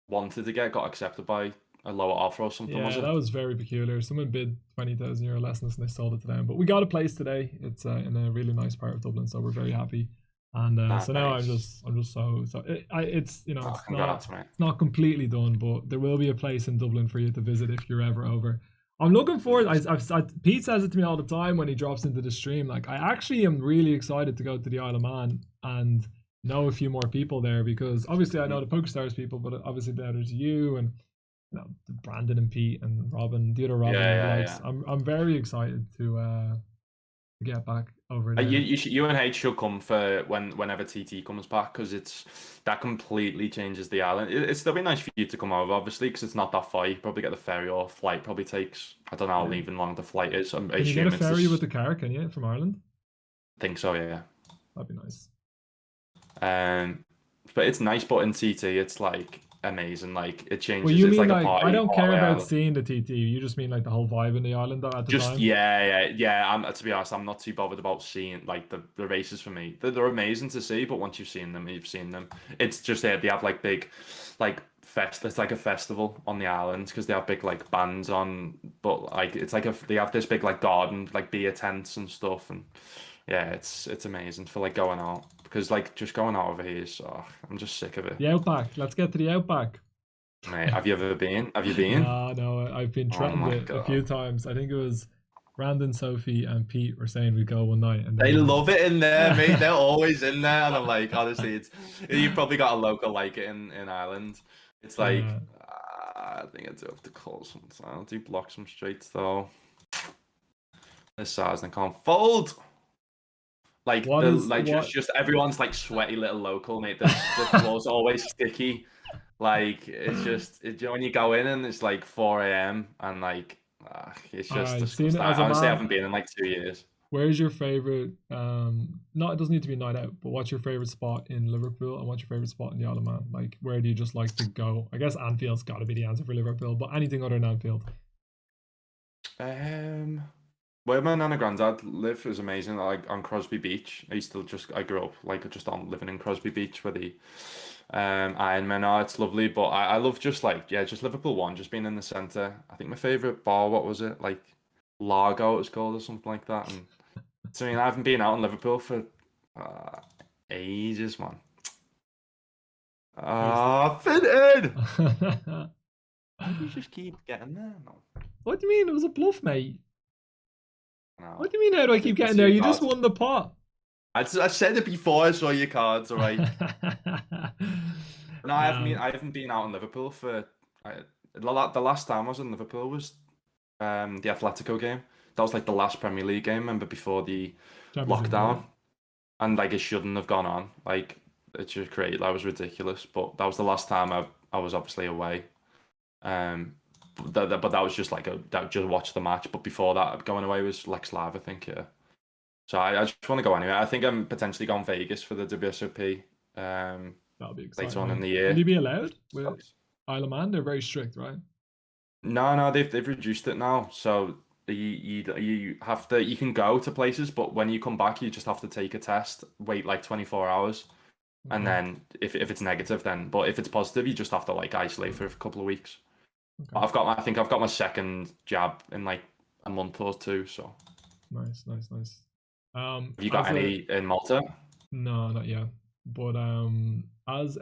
wanted to get got accepted by a lower offer or something, was Yeah, it? that was very peculiar. Someone bid €20,000 less than us, and they sold it to them. But we got a place today. It's in a really nice part of Dublin, so we're very happy. And so now Nice. I'm just so it's Oh, not congrats, mate. completely done, but there will be a place in Dublin for you to visit if you're ever over. I'm looking forward. Pete says it to me all the time when he drops into the stream. Like I actually am really excited to go to the Isle of Man and know a few more people there because obviously I know the PokerStars people, but obviously there's you and Brandon and Pete and Robin, the other Yeah, Robin and the yeah, likes. yeah. I'm very excited to get back over there. You and H should come for whenever TT comes back because that completely changes the island. It's still be nice for you to come over, obviously, because it's not that far. You probably get the ferry or flight. Probably takes I don't know how Yeah. even long the flight is. I Can you get a assume it's ferry with this. the car? Can you from Ireland? Think so, yeah. That'd be nice. Um, but it's nice. But in TT, it's like amazing. Like it Well, changes. you It's mean like a like I party don't all care the way about out. seeing the TT. You just mean like the whole vibe in the island at the Just time. yeah. I'm to be honest, I'm not too bothered about seeing like the races for me. They're amazing to see, but once you've seen them, you've seen them. It's just they have like big, like fest. It's like a festival on the island because they have big like bands on. But like it's like they have this big like garden, like beer tents and stuff, and yeah, it's amazing for like going out because like just going out over here is I'm just sick of it. The outback. Let's get to the outback. Mate, have you ever been? Have you been? No, no, I've been Oh threatened my it a god. few times. I think it was Brandon, Sophie, and Pete were saying we'd go one night, and They then love it in there, mate. They're always in there, and I'm like, honestly, it's you've probably got a local like it in Ireland. It's like yeah. I think I do have to call sometimes. I do block some straights though. This size and can't fold. Like What the is like what? just everyone's like sweaty little local, mate. The floor's always sticky. Like it's just when you go in and it's like 4 a.m. and like it's All just right, seeing it disgusting. as I a honestly man. haven't been in like 2 years. Where's your favorite? Not it doesn't need to be night out, but what's your favorite spot in Liverpool and what's your favorite spot in the Isle of Man? Like, where do you just like to go? I guess Anfield's got to be the answer for Liverpool, but anything other than Anfield. Um, where my nana granddad live is amazing. Like on Crosby Beach. I grew up like just on living in Crosby Beach where the Ironmen are. It's lovely, but I love just like yeah, just Liverpool one, just being in the centre. I think my favourite bar, what was it? Like Largo it was called or something like that. And so I mean I haven't been out in Liverpool for ages, man. Fitted! How do you just keep getting there? No. What do you mean? It was a bluff, mate. No. What do you mean? How do I I keep didn't getting see there? your You just cards. won the pot. I said it before I saw your cards, alright. No, I haven't been out in Liverpool for the last time I was in Liverpool was the Atletico game. That was like the last Premier League game, remember before the Championship, yeah. lockdown. And like it shouldn't have gone on. Like it's just crazy. That was ridiculous. But that was the last time I was obviously away. But that was just like that just watch the match. But before that, going away was Lex Live, I think, yeah. So I just want to go anyway. I think I'm potentially going Vegas for the WSOP That'll be later exciting, on in mate. the Will year. you be allowed with Isle of Man? They're very strict, right? No, they've reduced it now. So you have to you can go to places, but when you come back, you just have to take a test, wait like 24 hours, and Okay. then if it's negative, then but if it's positive, you just have to like isolate for a couple of weeks. Okay. I think I've got my second jab in like a month or two. So Nice. have you got any in Malta? No, not yet. But as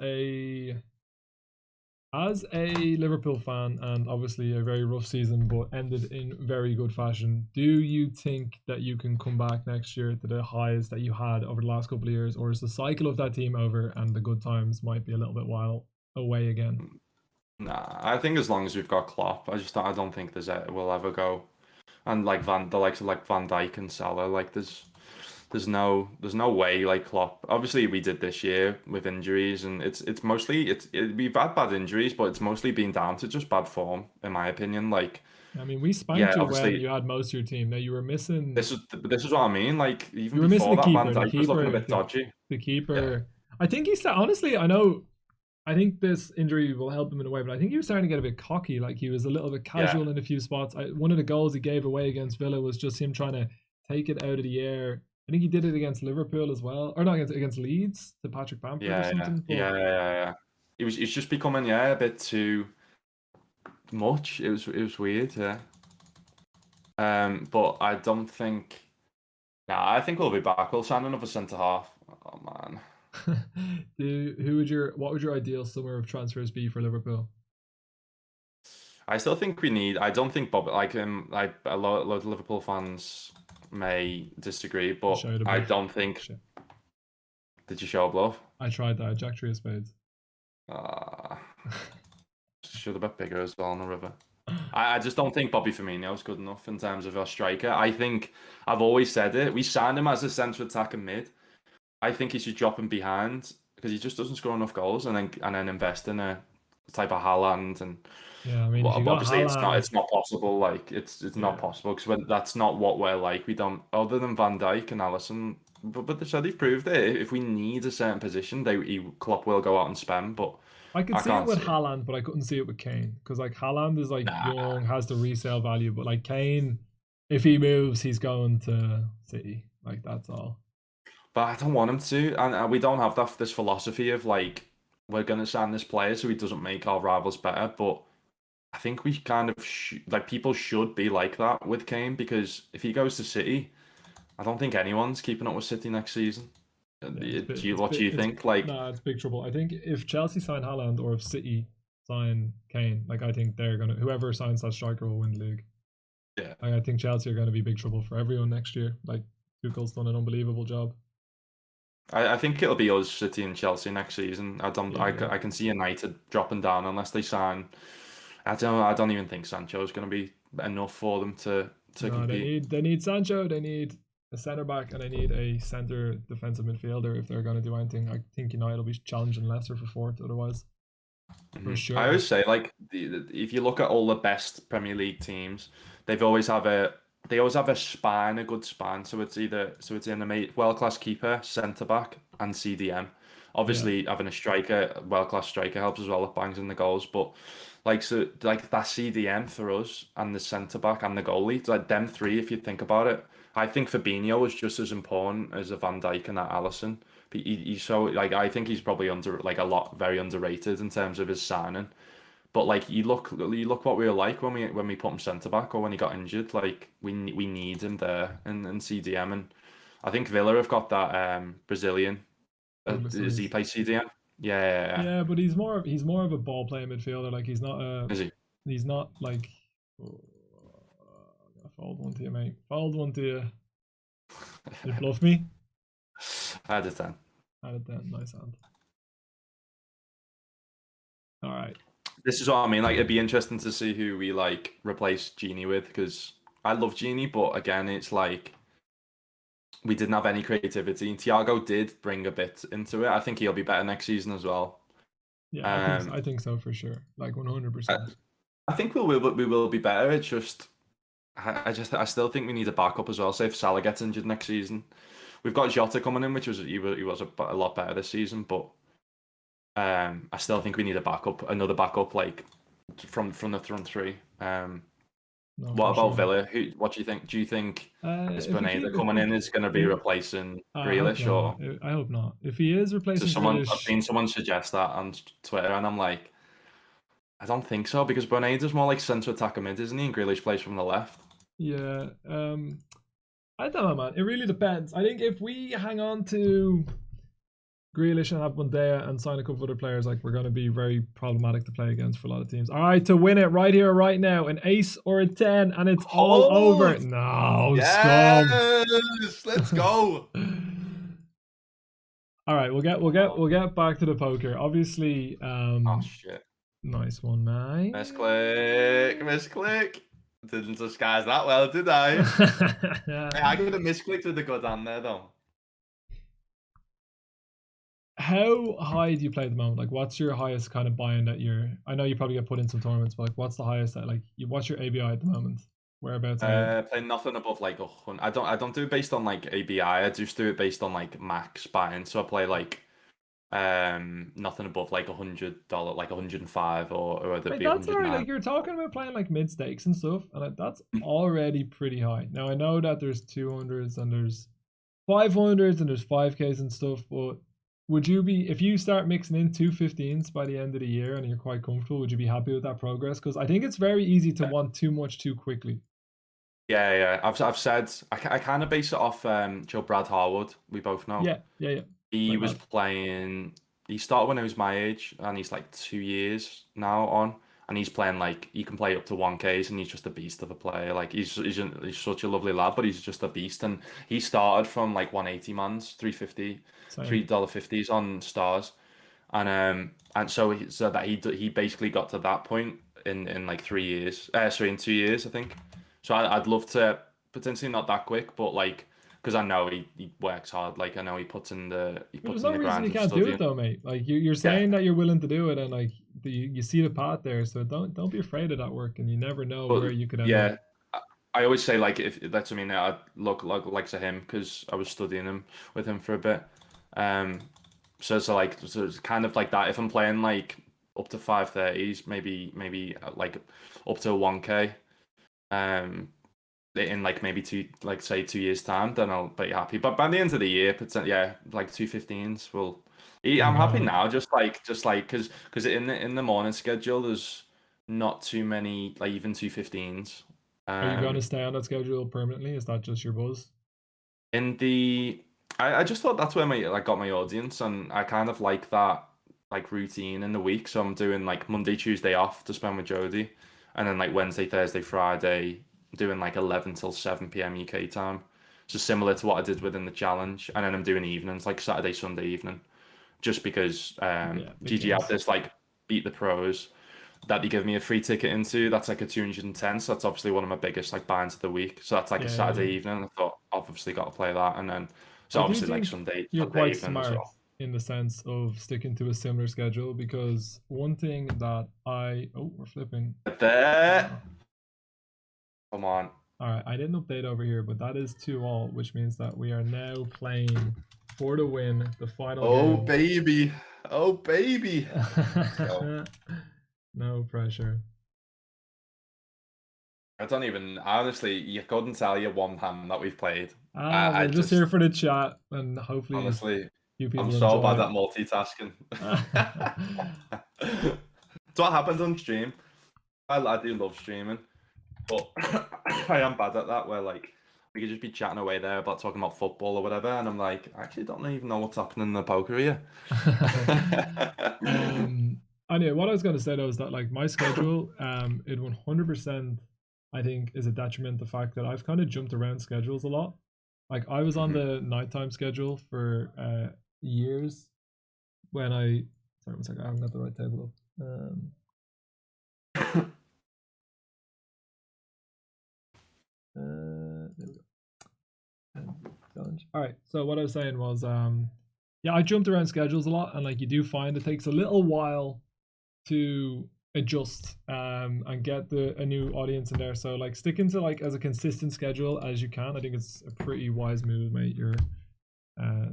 As a Liverpool fan, and obviously a very rough season, but ended in very good fashion, do you think that you can come back next year to the highs that you had over the last couple of years, or is the cycle of that team over and the good times might be a little bit while away again? Nah, I think as long as we've got Klopp, I don't think we'll ever go. And like the likes of like Van Dijk and Salah, like there's no way like Klopp. Obviously, we did this year with injuries, and it's mostly we've had bad injuries, but it's mostly been down to just bad form, in my opinion. Like, I mean, we spanked yeah, you when obviously you had most of your team. Now you were missing. this is what I mean. Like even You were missing before the that, Van keeper. The Dijk was looking a keeper. bit dodgy. The Yeah, keeper. I think he said honestly. I know. I think this injury will help him in a way, but I think he was starting to get a bit cocky. Like he was a little bit yeah, casual in a few spots. One of the goals he gave away against Villa was just him trying to take it out of the air. I think he did it against Liverpool as well, or not against Leeds to Patrick Bamford or yeah, yeah, something. But yeah, yeah, yeah. It's just becoming a bit too much. It was weird. Yeah. But I don't think. Nah, I think we'll be back. We'll sign another centre half. Oh man. what would your ideal summer of transfers be for Liverpool? I still think we need. I don't think Bob like a lot of Liverpool fans may disagree, I but showed a I bit. don't think. Did you show love? I tried that. Jack Three of Spades. Uh, should have been bigger as well on the river. I just don't think Bobby Firmino is good enough in terms of our striker. I think I've always said it. We signed him as a centre attacker mid. I think he should drop him behind because he just doesn't score enough goals, and then invest in a type of Haaland and. Yeah, I mean, if Well, you got obviously Haaland, it's not possible. Like it's not yeah, possible because that's not what we're like. We don't other than Van Dijk and Allison. But so they've proved it. If we need a certain position, Klopp will go out and spend. But I could I see it can't with see it. Haaland, but I couldn't see it with Kane because like Haaland is like Nah, young, has the resale value, but like Kane, if he moves, he's going to City. Like that's all. but I don't want him to, and we don't have this philosophy of like we're gonna sign this player so he doesn't make our rivals better. But I think we kind of like people should be like that with Kane because if he goes to City, I don't think anyone's keeping up with City next season. Yeah, it's bit, What do you it's think? Like, nah, it's big trouble. I think if Chelsea sign Haaland or if City sign Kane, like I think they're gonna whoever signs that striker will win the league. yeah, Like, I think Chelsea are going to be big trouble for everyone next year. Like Tuchel's done an unbelievable job. I think it'll be us, City and Chelsea next season. Yeah, yeah. I can see United dropping down unless they sign. I don't even think Sancho is going to be enough for them to No, compete. they need Sancho. They need a centre back and they need a centre defensive midfielder if they're going to do anything. I think United will be challenging Leicester for fourth otherwise, for I sure. always say like if you look at all the best Premier League teams, they always have a spine, a good spine. So it's in a world class keeper, centre back, and CDM. Yeah, Obviously, having a striker, world class striker helps as well. It bangs in the goals, but like that CDM for us and the centre back and the goalie, it's like them three. If you think about it, I think Fabinho is just as important as a Van Dijk and that Allison. He's so like I think he's probably very underrated in terms of his signing. But like you look what we were like when we put him centre back or when he got injured. Like we need him there in CDM, and I think Villa have got that Brazilian. Douglas Does he Luiz. play CDM? Yeah, yeah, yeah. Yeah, but he's more of a ball playing midfielder. Like Is he? he's not like. Oh, I'm gonna fold one to you, mate. Fold one to you. You bluff me. I understand. Out of 10, nice hand. All right. This is what I mean. Like it'd be interesting to see who we like replace Genie with because I love Genie, but again, it's like we didn't have any creativity. And Thiago did bring a bit into it. I think he'll be better next season as well. Yeah, Um, I think so for sure. Like I, 100%. I think we will be better. It's just I still think we need a backup as well. Say if Salah gets injured next season, we've got Jota coming in, which he was a lot better this season, but I still think we need another backup like from the front three. No, What for about sure. Villa? What do you think? Do you think this If we keep, Bernardo coming in is going to be if, replacing I hope Grealish not. or? I hope not. If he is So replacing I've Grealish, seen someone suggest that on Twitter, and I'm like, I don't think so because Bernardo's more like centre attacker mid, isn't he? And Grealish plays from the left. yeah. I don't know, man. It really depends. I think if we hang on to Grealish and Abundea and sign a couple of other players, like we're going to be very problematic to play against for a lot of teams. All right, to win it right here, right now, an ace or a 10, and it's all over. No, scum. Yes, let's go. All right, we'll get back to the poker. Obviously, Oh shit. nice one, mate. Misclick. Didn't disguise that well, did I? Hey, I could have misclicked with a good hand there, though. How high do you play at the moment? Like, what's your highest kind of buy-in that you're? I know you probably get put in some tournaments, but like, what's the highest that what's your ABI at the moment? Whereabouts? Play nothing above like 100. I don't do it based on like ABI. I just do it based on like max buy-in. So I play like nothing above like $100, like 105 or the Wait, be that's 109. already like you're talking about playing like mid stakes and stuff, and that's already pretty high. Now I know that there's 200s and there's 500s and there's 5Ks and stuff, but would you be, if you start mixing in 215s by the end of the year and you're quite comfortable, would you be happy with that progress? Because I think it's very easy to want too much too quickly. Yeah. I've said I kind of base it off Joe Brad Harwood. We both know. Yeah. He was playing. He started when he was my age, and he's like 2 years now on, and he's playing like he can play up to 1Ks, and he's just a beast of a player. Like he's such a lovely lad, but he's just a beast. And he started from like 180 mans, 350, $3.50s on stars, and so he basically got to that point in like 3 years. In 2 years, I think. So I'd love to potentially not that quick, but like. Because I know he works hard. Like I know he puts in the There's no reason you can't do it though, mate. Like you're saying that you're willing to do it, and like you see the path there. So don't be afraid of that work, and you never know where you could end up. I always say like if that's what I mean. I look like to him because I was studying with him for a bit. So it's kind of like that. If I'm playing like up to 530s, maybe like up to 1K. In like maybe 2 years time, then I'll be happy. But by the end of the year, like 215s will. I'm happy now, just like because in the morning schedule there's not too many like even 215s. Are you going to stay on that schedule permanently? Is that just your buzz? I just thought that's where I got my audience, and I kind of like that like routine in the week. So I'm doing like Monday, Tuesday off to spend with Jody, and then like Wednesday, Thursday, Friday. Doing like 11 till 7 p.m. UK time, so similar to what I did within the challenge, and then I'm doing evenings like Saturday, Sunday evening, just because GG have this like beat the pros that they give me a free ticket into. That's like a 210, so that's obviously one of my biggest like binds of the week. So that's like a Saturday evening. I thought obviously got to play that, and then so obviously like Sunday. You're Sunday quite evening smart as well. in the sense of sticking to a similar schedule, because one thing that we're flipping there. Come on. All right, I didn't update over here, but that is 2-all, which means that we are now playing for the win, the final game. Oh baby. No pressure. I don't even, honestly, you couldn't tell you one hand that we've played. I'm just here for the chat, and hopefully honestly, you people I'm so bad it. at multitasking. It's what happens on stream. I do love streaming, but I am bad at that, where like we could just be chatting away there about talking about football or whatever, and I'm like, I actually don't even know what's happening in the poker here. Anyway, what I was going to say though is that like my schedule, it 100% I think is a detriment the fact that I've kind of jumped around schedules a lot. Like I was on the nighttime schedule for years when sorry, one second, I haven't got the right table up. There we go. All right, so what I was saying was I jumped around schedules a lot, and like you do find it takes a little while to adjust and get a new audience in there. So like sticking to like as a consistent schedule as you can, I think it's a pretty wise move, mate.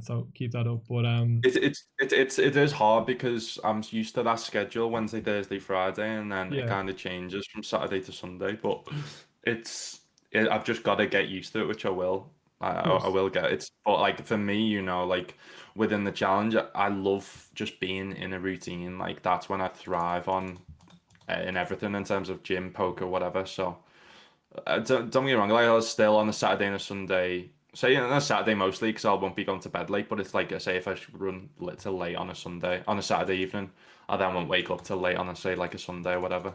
So keep that up. But it is hard because I'm used to that schedule, Wednesday, Thursday, Friday, and then it kind of changes from Saturday to Sunday. But I've just got to get used to it, which I will. I will get it. But like for me, you know, like within the challenge, I love just being in a routine. Like that's when I thrive on in everything in terms of gym, poker, whatever. So don't get me wrong. Like I was still on a Saturday and a Sunday say on a Saturday mostly because I won't be going to bed late. But it's like I say if I should run till late on a Sunday, on a Saturday evening, I then won't wake up till late on a say like a Sunday or whatever.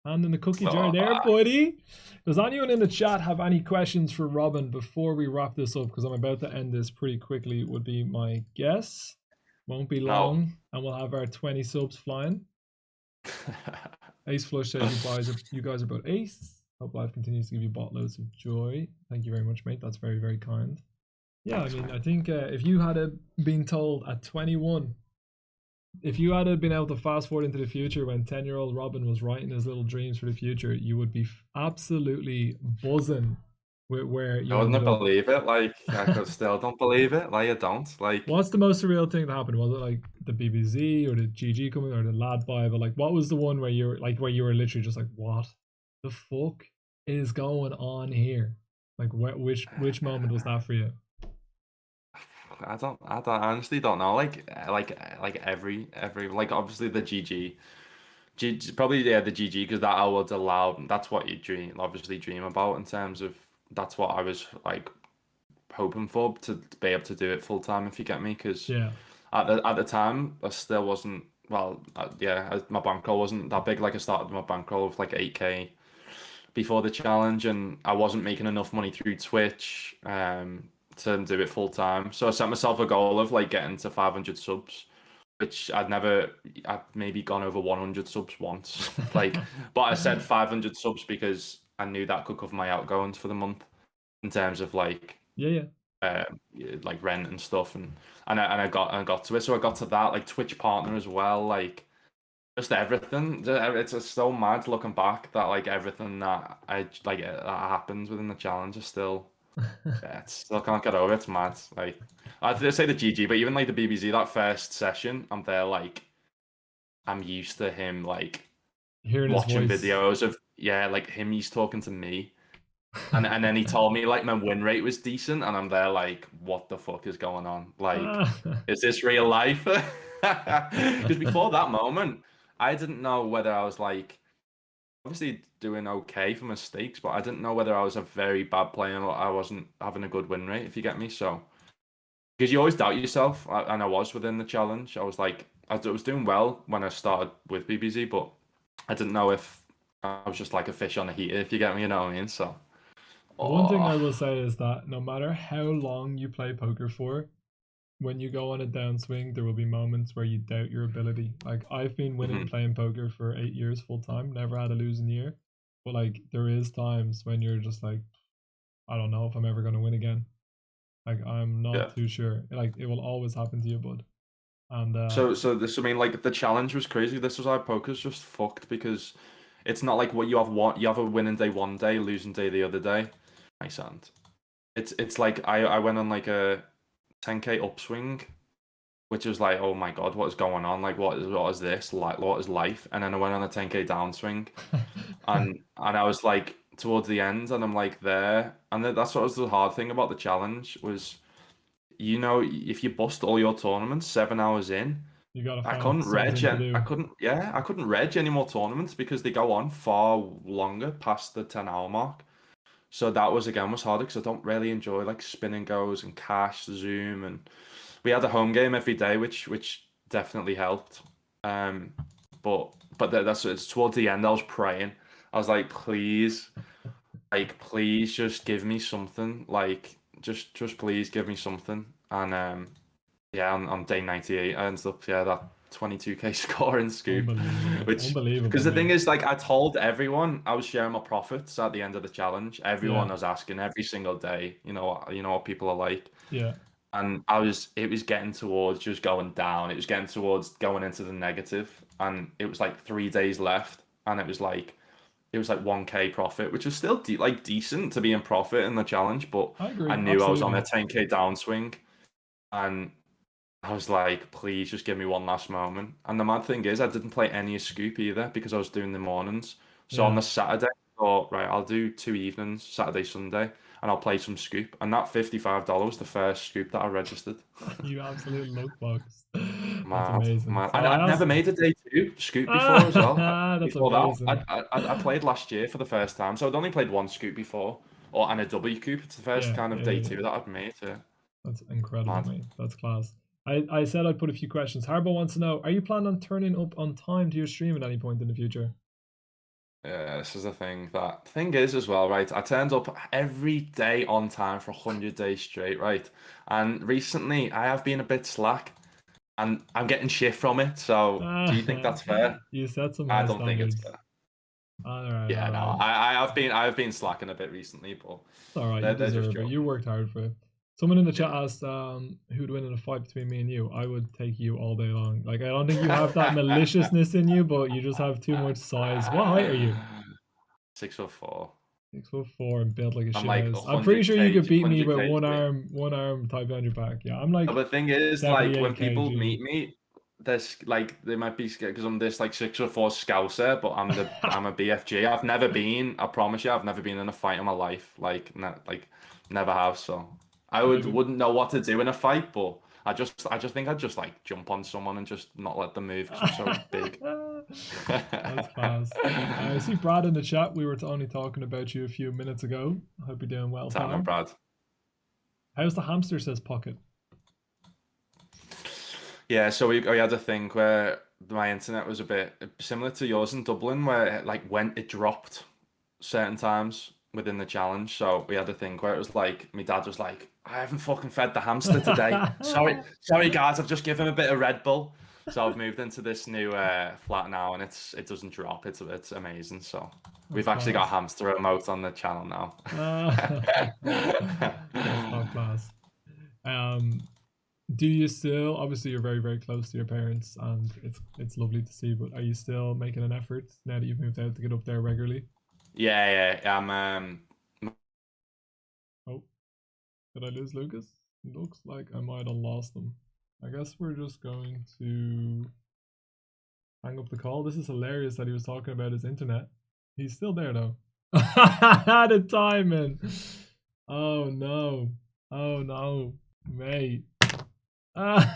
And in the cookie jar Oh, there, buddy. Does anyone in the chat have any questions for Robin before we wrap this up? Because I'm about to end this pretty quickly, would be my guess. Won't be No. long, and we'll have our 20 subs flying. Ace Flush says you guys are both ace. Hope life continues to give you bot loads of joy. Thank you very much, mate. That's very, very kind. Yeah, Thanks, I mean, mate. I think if you had been told at 21, if you had been able to fast forward into the future when 10-year-old Robin was writing his little dreams for the future, you would be absolutely buzzing with where you I wouldn't ended up. believe it. Like I could still don't believe it. Like I don't. Like What's the most surreal thing that happened? Was it like the BBZ or the GG coming or the Lad Bible? Like, what was the one where you were literally just like, what the fuck is going on here? Like, which moment was that for you? I honestly don't know. Like every like obviously the probably the GG because that I would allow. That's what you obviously dream about in terms of that's what I was like hoping for to be able to do it full time if you get me because Yeah, at the time I still wasn't well my bankroll wasn't that big. Like I started my bankroll with like 8K before the challenge and I wasn't making enough money through Twitch to do it full time. So I set myself a goal of like getting to 500 subs, which I'd maybe gone over 100 subs once. Like, but I said 500 subs because I knew that could cover my outgoings for the month in terms of like yeah. like rent and stuff and I got to it. So I got to that like Twitch partner as well, like just everything. It's just so mad looking back that like everything that I like that happens within the challenge is still yeah, it's still can't get over it. It's mad. Like I'd say the GG, but even like the BBZ that first session, I'm there like I'm used to him like Hearing his watching voice. videos of like him. He's talking to me, and then he told me like my win rate was decent, and I'm there like, what the fuck is going on? Like, is this real life? Because before that moment, I didn't know whether I was like obviously doing okay for mistakes, but I didn't know whether I was a very bad player or I wasn't having a good win rate, if you get me. So, because you always doubt yourself, and I was within the challenge. I was like, I was doing well when I started with BBZ, but I didn't know if I was just like a fish on a heater, if you get me, you know what I mean? So, One thing I oh, will say is that no matter how long you play poker for, when you go on a downswing, there will be moments where you doubt your ability. Like I've been winning mhm. playing poker for 8 years full time, never had a losing year. But like there is times when you're just like, I don't know if I'm ever gonna win again. Like I'm Yeah. not too sure. Like it will always happen to you, bud. And So this, I mean, like the challenge was crazy. This was how poker's just fucked because it's not like what you have a winning day one day, losing day the other day. I sound. It's like I went on like a 10K upswing, which was like, oh my god, what is going on? Like what is this? Like what is life? And then I went on a 10K downswing, and I was like towards the end, and I'm like there, and that's what was the hard thing about the challenge was, if you bust all your tournaments 7 hours in. you gotta I find couldn't reg something to and do. I couldn't reg any more tournaments because they go on far longer past the 10-hour mark. So that was harder because I don't really enjoy like spin and goes and cash, Zoom, and we had a home game every day, which definitely helped. Um, that's it's towards the end. I was praying. I was like, please just give me something. Like, just please give me something. And yeah, on day 98, I ended up that 22K score in Scoop, which because Unbelievable, the thing mate. is, like, I told everyone I was sharing my profits at the end of the challenge. Yeah, Everyone was asking every single day, you know what people are like, yeah. and it was getting towards just going down. It was getting towards going into the negative, and it was like 3 days left, and it was like 1K profit, which was still decent to be in profit in the challenge, but I I agree, knew I was on a absolutely. 10K downswing, and I was like, please just give me one last moment. And the mad thing is, I didn't play any Scoop either because I was doing the mornings. So on Yeah. the Saturday, I thought, right, I'll do 2 evenings, Saturday, Sunday, and I'll play some Scoop. And that $55 was the first Scoop that I registered. You absolute luckbox. That's Mad, amazing. mad. So And I I'd asked. never made a day two Scoop before as well. That's Before that, amazing. I played last year for the first time. So I'd only played one Scoop before, and a W Coop. It's the first kind of day 2 that I've made. Yeah. That's incredible, Mad. mate. That's class. I said I'd put a few questions. Harbo wants to know, are you planning on turning up on time to your stream at any point in the future? Yeah, this is the thing. That thing is as well, right? I turned up every day on time for 100 days straight, right? And recently I have been a bit slack, and I'm getting shit from it. So, do you think that's fair? You set some I high don't think it's standards. fair. All right. Yeah, all no, right. I have been slacking a bit recently, but It's all right. they're You just deserve it. joking. You worked hard for it. Someone in the chat asked who'd win in a fight between me and you. I would take you all day long. Like, I don't think you have that maliciousness in you, but you just have too much size. What height are you? 6'4". 6'4" and built like a I'm shit like house. I'm pretty sure you could 100 beat me 100 with kg. one arm tied behind your back. Yeah, I'm like. But the thing is, like, 78 when people kg. meet me, there's like they might be scared because I'm this like 6'4" Scouser, but I'm a BFG. I've never been. I promise you, I've never been in a fight in my life. Like never have. So I wouldn't know what to do in a fight, but I just think I'd just like jump on someone and just not let them move because I'm so big. That's class. I see Brad in the chat. We were only talking about you a few minutes ago. I hope you're doing well, What's happening, pal. Brad? How's the hamster? Says Pocket. Yeah, so we had a thing where my internet was a bit similar to yours in Dublin, where when it dropped certain times within the challenge. So we had a thing where it was like my dad was like, I haven't fucking fed the hamster today. sorry guys, I've just given him a bit of Red Bull. So I've moved into this new flat now, and it doesn't drop. It's amazing. So we've actually got a hamster remote on the channel now. That's top class. Do you still? Obviously, you're very very close to your parents, and it's lovely to see. But are you still making an effort now that you've moved out to get up there regularly? Yeah. Oh, did I lose Lucas? Looks like I might have lost him. I guess we're just going to hang up the call. This is hilarious that he was talking about his internet. He's still there though. The timing. Oh no, mate. I'm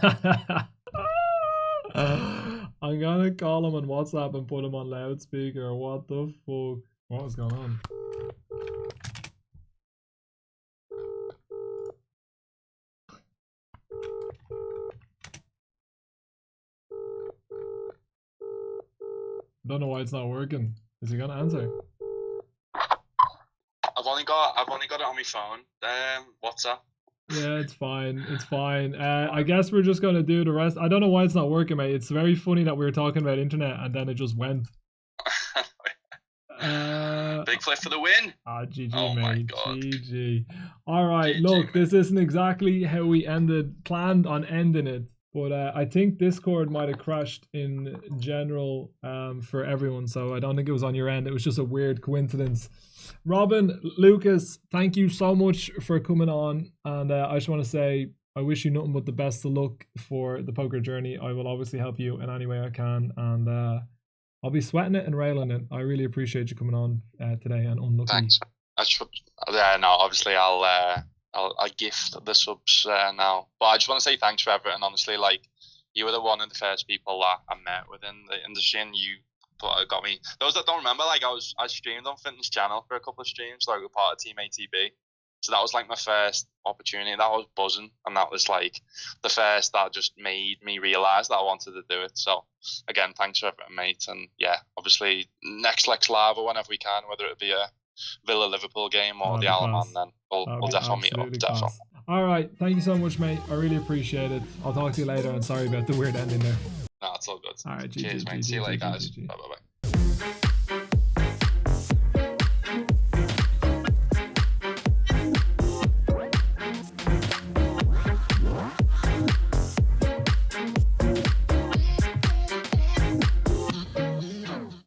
gonna call him on WhatsApp and put him on loudspeaker. What the fuck? What was going on? Don't know why it's not working. Is he gonna answer? I've only got it on my phone. WhatsApp. Yeah, it's fine. It's fine. I guess we're just gonna do the rest. I don't know why it's not working, mate. It's very funny that we were talking about internet and then it just went. Big flip for the win. GG, oh mate. My God. GG. All right, GG, look, mate. this isn't exactly how we planned on ending it. But I think Discord might have crashed in general for everyone. So I don't think it was on your end. It was just a weird coincidence. Robin, Lucas, thank you so much for coming on. And I just want to say, I wish you nothing but the best of luck for the poker journey. I will obviously help you in any way I can. And I'll be sweating it and railing it. I really appreciate you coming on today and unlucky. Thanks. No, obviously I'll gift the subs now. But I just want to say thanks for everything. Honestly, like, you were one of the first people that I met within the industry, and you got me. Those that don't remember, like, I streamed on Fitness Channel for a couple of streams, like, we're part of Team ATB. So that was like my first opportunity. That was buzzing, and that was like the first that just made me realise that I wanted to do it. So again, thanks for everything, mate. And yeah, obviously next Lex Live or whenever we can, whether it be a Villa Liverpool game or the Alaman, then we'll definitely meet up. Definitely. All right, thank you so much, mate. I really appreciate it. I'll talk to you later, and sorry about the weird ending there. No, it's all good. All right, cheers, mate. See you later, guys. Bye.